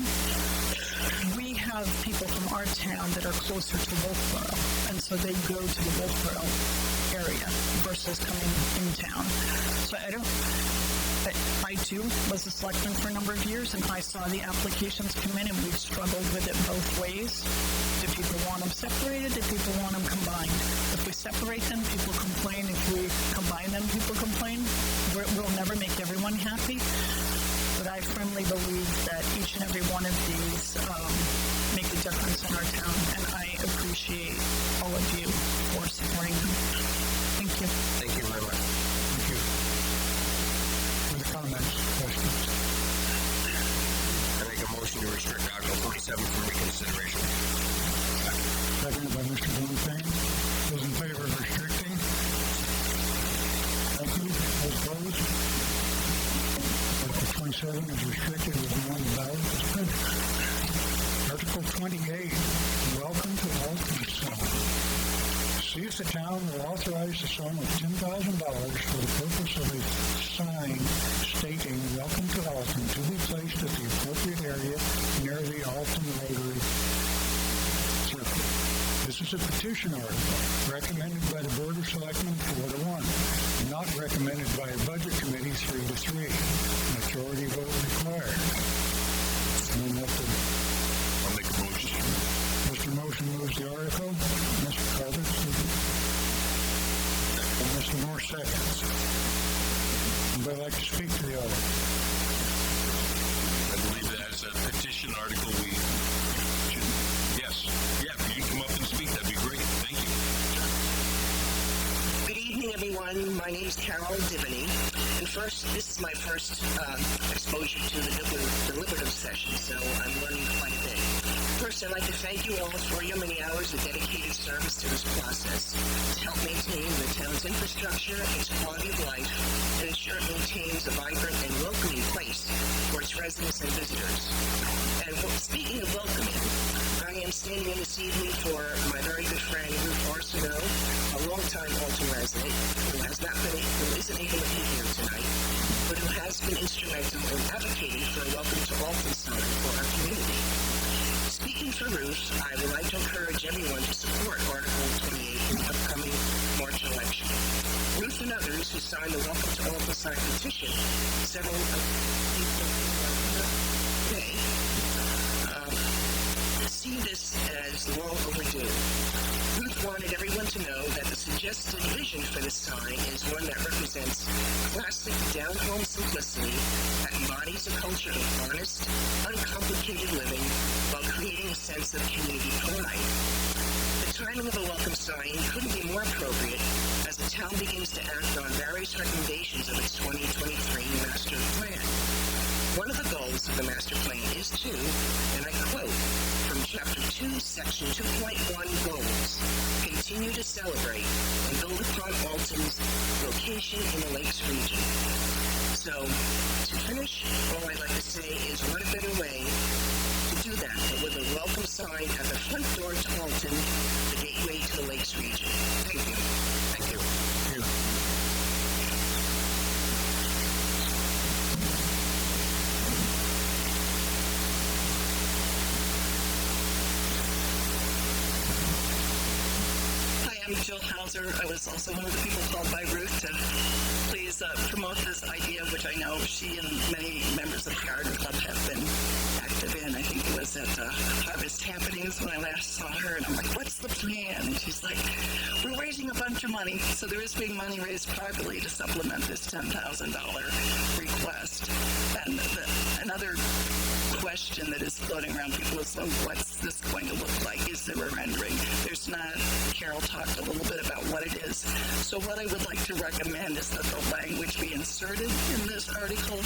we have people from our town that are closer to Wolfboro, and so they go to the Wolfboro area versus coming in town. So I too was a selectman for a number of years, and I saw the applications come in, and we've struggled with it both ways. Do people want them separated? Do people want them combined? If we separate them, people complain. If we combine them, people complain. We'll never make everyone happy, but I firmly believe that each and every one of these make a difference in our town, and I appreciate all of you for supporting them. Thank you. Thank you very much. Thank you. Any comments, questions? I make a motion to restrict Article 27 from reconsideration. Seconded by Mr. Bonifane. Those in favor of restricting? Thank you. Those opposed? Article 27 is restricted with no on the ballot. That's good. Article 28. Welcome to Alton. See if the town will authorize the sum of $10,000 for the purpose of a sign stating "Welcome to Alton" to be placed at the appropriate area near the Alton Rotary Circle. This is a petition article recommended by the Board of Selectmen 4-1, not recommended by a Budget Committee 3-3. Majority vote required. And then I'll make a motion. Mr. Motion moves the article. Mr. Carter, and Mr. Moore seconds. Anybody like to speak to the article? I believe that as a petition article, we should, yes. Yeah, if you can come up and speak, that'd be great. Thank you. Good evening, everyone. My name is Carol Divany. And first, this is my first exposure to the deliberative session, so I'm learning quite a bit. First, I'd like to thank you all for your many hours of dedicated service to this process to help maintain the town's infrastructure, its quality of life, and ensure it maintains a vibrant and welcoming place for its residents and visitors. And speaking of welcoming, I am standing in this evening for my very good friend Ruth Arsenault, a longtime Alton resident who isn't able to be here tonight, but who has been instrumental in advocating for a Welcome to Alton sign for our community. Speaking for Ruth, I would like to encourage everyone to support Article 28 in the upcoming March election. Ruth and others who signed the Welcome to Alton sign petition, several of the people who are here today, see this as long overdue. Ruth wanted everyone to know that the suggested vision for this sign is one that represents classic down-home simplicity that embodies a culture of honest, uncomplicated living while creating a sense of community pride. The timing of a welcome sign couldn't be more appropriate as the town begins to act on various recommendations of its 2023 master plan. One of the goals of the master plan is to, and I quote from Chapter 2, Section 2.1 Goals, continue to celebrate and build upon Alton's location in the Lakes region. So, to finish, all I'd like to say is what a better way to do that than with a welcome sign at the front door to Alton, the gateway to the Lakes region. Thank you. Thank you. I'm Jill Hauser. I was also one of the people called by Ruth to please promote this idea, which I know she and many members of the Garden Club have been active in. I think it was at Harvest Happenings when I last saw her, and I'm like, what's the plan? And she's like, we're raising a bunch of money. So there is being money raised privately to supplement this $10,000 request. And another question that is floating around people is, well, what's this going to look like? Is there a rendering? There's not. Carol talked a little bit about what it is. So what I would like to recommend is that the language be inserted in this article,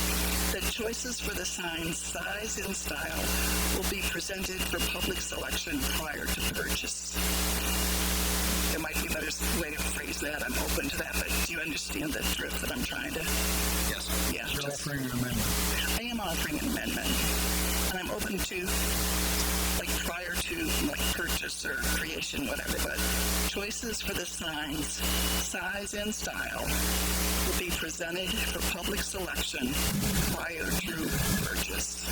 that choices for the sign's size and style will be presented for public selection prior to purchase. There might be a better way to phrase that. I'm open to that, but do you understand the drift that I'm trying to? Yes. Yeah. You're offering an amendment. I am offering an amendment, and I'm open to, prior to, purchase or creation, whatever, but choices for the signs, size and style, will be presented for public selection prior to purchase.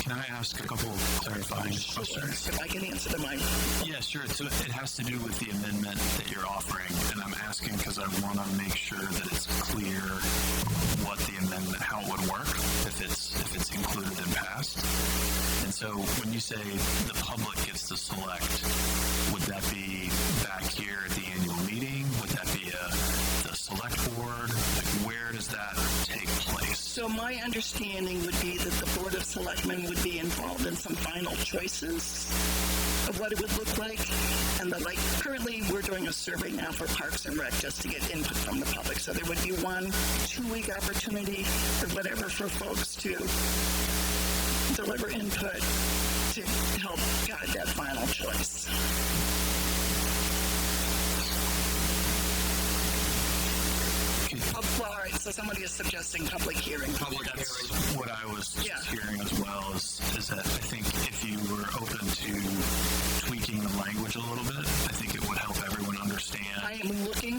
Can I ask a couple clarifying questions? If I can answer them, Yeah, sure. So it has to do with the amendment that you're offering, and I'm asking because I want to make sure that it's clear what the amendment, how it would work if it's included and passed. And so when you say the public gets to select, would that be back here at the annual meeting? Would that be the select board? Where does that take place? So my understanding would be that the Board of Selectmen would be involved in some final choices of what it would look like. And currently we're doing a survey now for Parks and Rec just to get input from the public. So there would be 1 2-week opportunity or whatever for folks to deliver input to help guide that final choice. Well, all right, so somebody is suggesting public hearing. That's what I was hearing as well, is that I think if you were open to tweaking the language a little bit, I think it would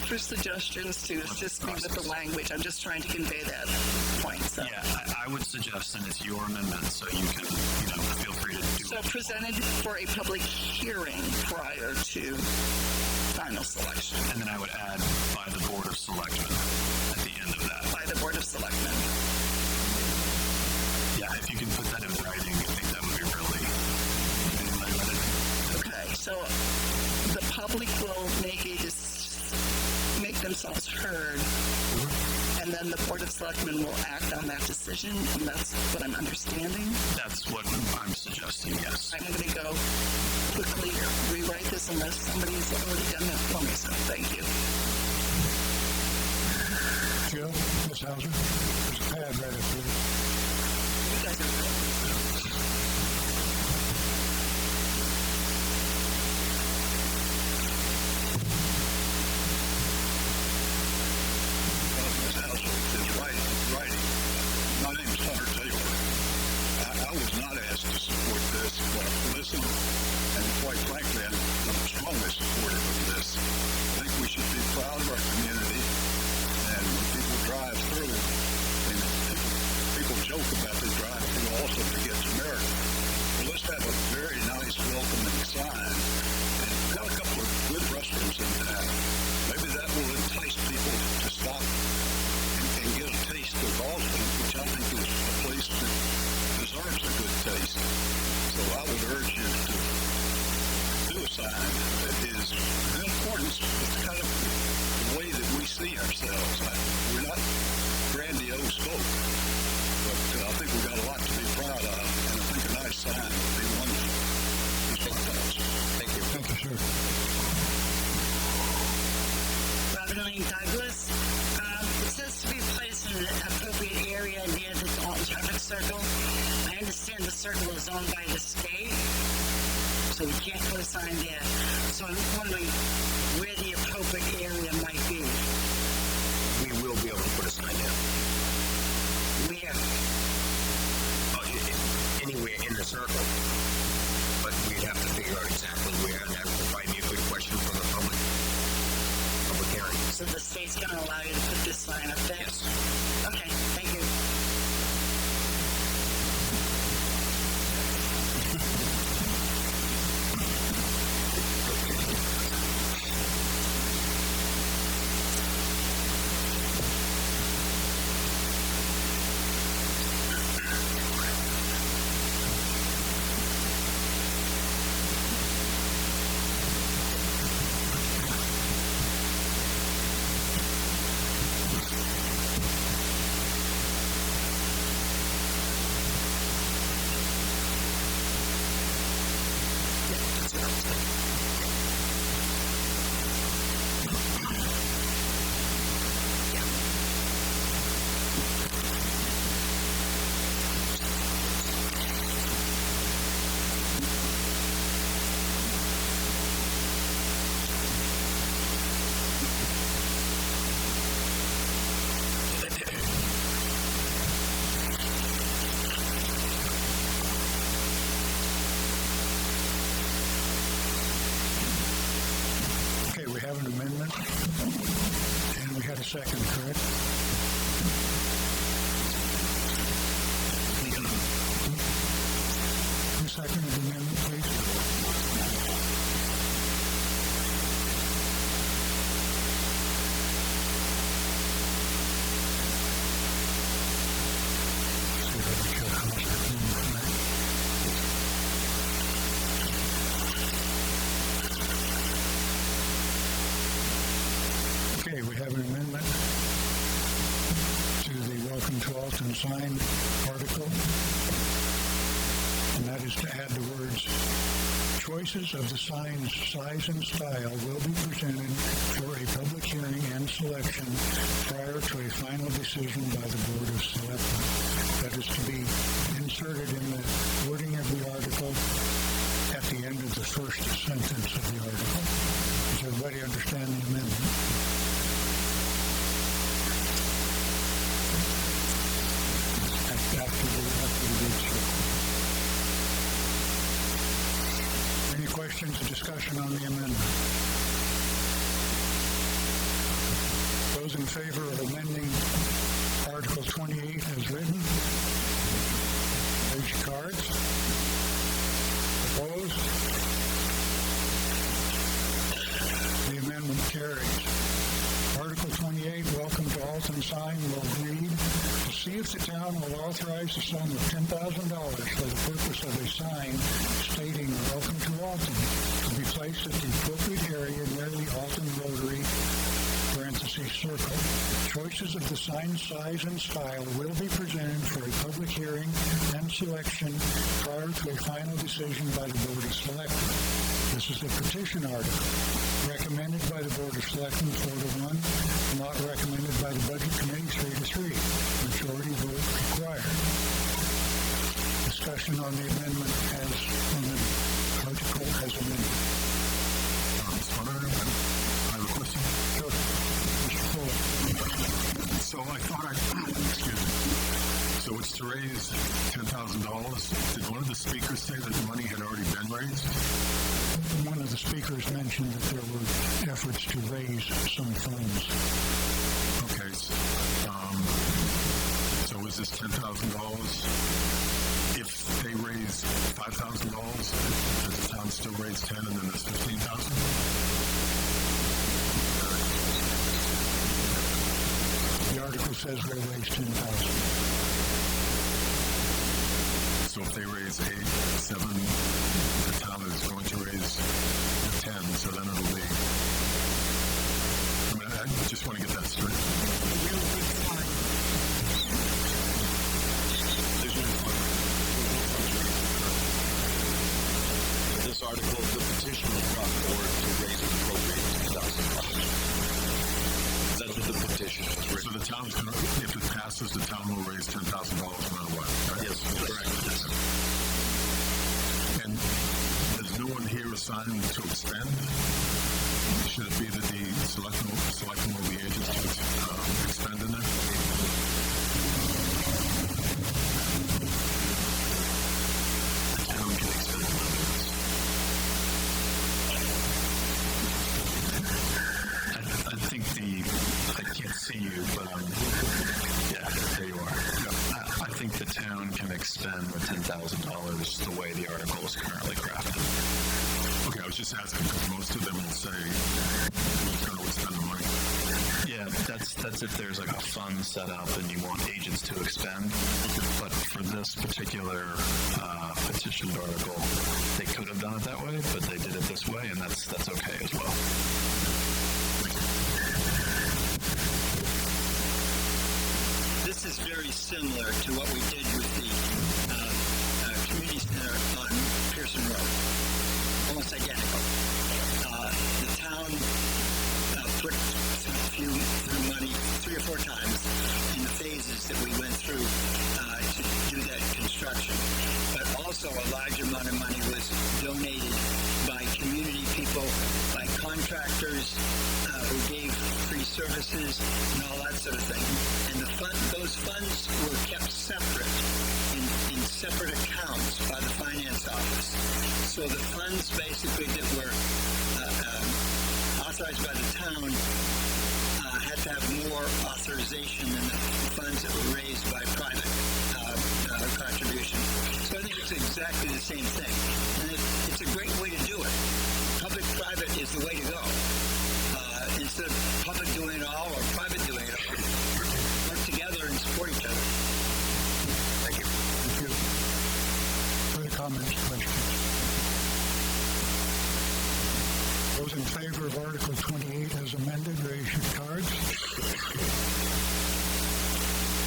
for suggestions to assist me with the language. I'm just trying to convey that point. So. Yeah, I would suggest, and it's your amendment, so you can, feel free to do So presented for a public hearing prior to final selection. And then I would add by the Board of Selectmen at the end of that. By the Board of Selectmen. Yeah, if you can put that in writing, I think that would be really. Okay, so the public will make themselves heard, and then the Board of Selectmen will act on that decision, and that's what I'm understanding. That's what I'm suggesting, yes. I'm going to go quickly rewrite this unless somebody's already done that for me, so thank you. Jill, Ms. Hauser, there's a pad right up here. You guys are My name is Hunter Taylor. I was not asked to support this, but I've listened, and quite frankly, I'm strongly supportive of this. I think we should be proud of our community, and when people drive through, and people joke about they drive through also to get to America. Well, let's have a very nice welcoming sign, and got a couple of good restrooms in town. Maybe that will entice people to stop and get a taste of Alton, which I think is a place that deserves a good taste. So I would urge you to do a sign that is in accordance with kind of the way that we see ourselves. We're not grandiose folk, but I think we've got a lot to be proud of, and I think a nice sign would be wonderful. Thank you. Thank you, sir. Robin Lane Douglas. It says to be placed in an appropriate area near the Alton traffic circle. I understand the circle is owned by the state, so we can't put a sign there. So I'm wondering where the appropriate area might be. We will be able to put a sign there. Where? Anywhere in the circle. But we'd have to figure out exactly where, and that would probably be a good question for the public hearing. So the state's going to allow you to put this sign up there? Yes. Okay, thank you. An amendment, and we had a second, correct? Who seconded the amendment, please? See if I can show how much I can do tonight. Okay, we have an amendment to the Welcome to Alton sign article, and that is to add the words, choices of the sign's size and style will be presented for a public hearing and selection prior to a final decision by the Board of Selectmen. That is to be inserted in the wording of the article at the end of the first sentence of the article. Does everybody understand the amendment? After the bid show. Any questions or discussion on the amendment? Those in favor of amending Article 28 as written, raise your cards. Opposed? The amendment carries. Article 28, welcome to Alton sign, will read, to see if the town will authorize the sum of $10,000 for the purpose of a sign stating welcome to Alton to be placed at the appropriate area near the Alton Rotary circle. Choices of the sign size and style will be presented for a public hearing and selection prior to a final decision by the Board of Selectmen. This is a petition article recommended by the Board of Selectmen 4-1, not recommended by the Budget Committee 3-3. Majority vote required. Discussion on the amendment as on the article as amended. I have a question. Sure. Mr. Fuller. So I thought excuse me. So it's to raise $10,000. Did one of the speakers say that the money had already been raised? One of the speakers mentioned that there were efforts to raise some funds. Okay. So is this $10,000? If they raise $5,000, does the town still raise 10 and then there's 15,000? The article says we'll raise 10,000. So if they raise 8, 7, the town is going to raise 10, so then it'll be... I just want to get that straight. There's no fund. This article, the petition was brought forward to raise and appropriate $10,000. That's what the petition was written. So the town's going to, if it passes, the town will raise $10,000 no matter what, right? Yes, correct. And there's no one here assigned to expend? Should it be that the selectmen will be agents to expend in there? The town can expend limits. I think I can't see you, but yeah, there you are. I think the town can expend the $10,000 the way the article is currently crafted. Okay, I was just asking because most of them will say the town will spend the money. Yeah, that's if there's like a fund set up and you want agents to expend. But for this particular petitioned article, they could have done it that way, but they did it this way, and that's okay as well. This is very similar to what we did with the community center on Pearson Road. Almost identical. The town put through money 3 or 4 times in the phases that we went through to do that construction. But also a large amount of money was donated by community people, by contractors who gave free services and all that sort of thing. And those funds were kept separate in separate accounts by the finance office. So the funds basically that were authorized by the town had to have more authorization than the funds that were raised by private contribution. So I think it's exactly the same thing. And it's a great way to do it. Public-private is the way to go. Instead of public doing it all or private doing it all, work together and support each other. Thank you. Thank you. Further comments, questions? Those in favor of Article 28 as amended, raise your cards.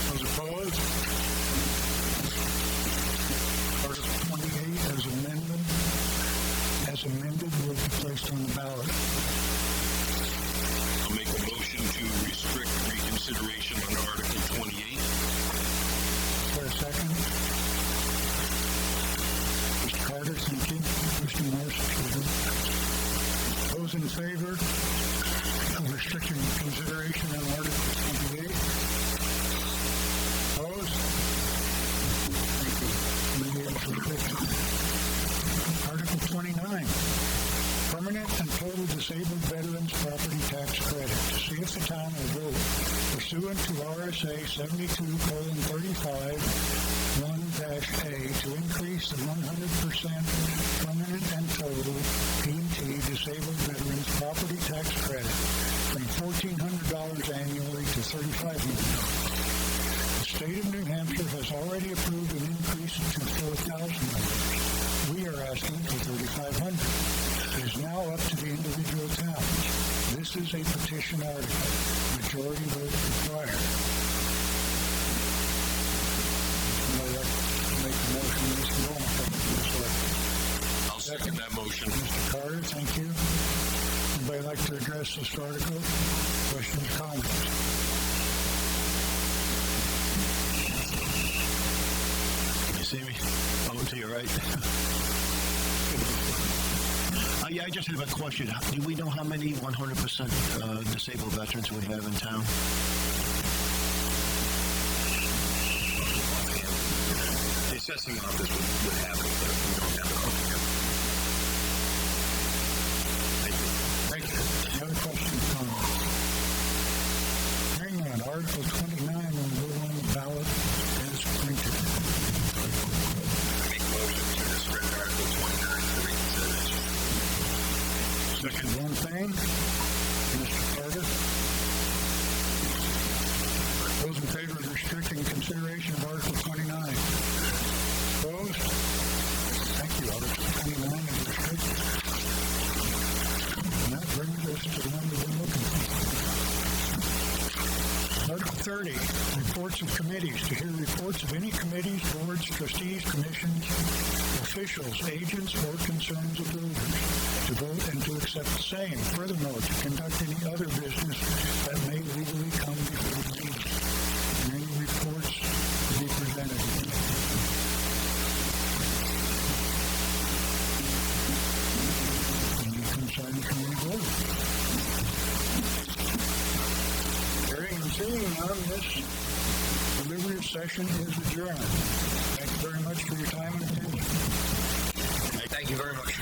Those opposed? Article 28 as amended will be placed on the ballot. I'll make a motion to restrict reconsideration on Article 28. Is there a second? Mr. Carter, thank you. Mr. Morris, those in favor of restricting consideration on Article 28? Opposed? Thank you. Article 29. permanent and total disabled veterans property tax credit to see if the town will vote pursuant to RSA 72:35 1-A to increase the 100% permanent and total P&T disabled veterans property tax credit from $1,400 annually to $3,500. The state of New Hampshire has already approved an increase to $4,000. We are asking for $3,500. It is now up to the individual towns. This is a petition article. Majority vote required. Somebody like to make a motion, Mr. Bowman? I'll second that motion. Mr. Carter, thank you. Anybody like to address this article? Questions, comments? You see me? Oh, to your right. Yeah, I just have a question. Do we know how many 100% disabled veterans we have in town? The assessing office would have it, but we don't have it. Thank you. Any other questions, comments? Hearing none, Article 29 will go on the ballot as printed. Make a motion to disregard Article 29 for reconsideration. Second, one thing. Mr. Carter. Those in favor of restricting consideration of Article 29? Opposed? Thank you. Article 29 is restricted. And that brings us to the one we've been looking for. Article 30, reports of committees. To hear reports of any committees, boards, trustees, commissions, officials, agents, or concerns of builders. To vote and to accept the same. Furthermore, to conduct any other business that may legally come before the meeting. And any reports to be presented. Any concerns from any board? Hearing and seeing none, this deliberative session is adjourned. Thank you very much for your time and attention. Thank you very much.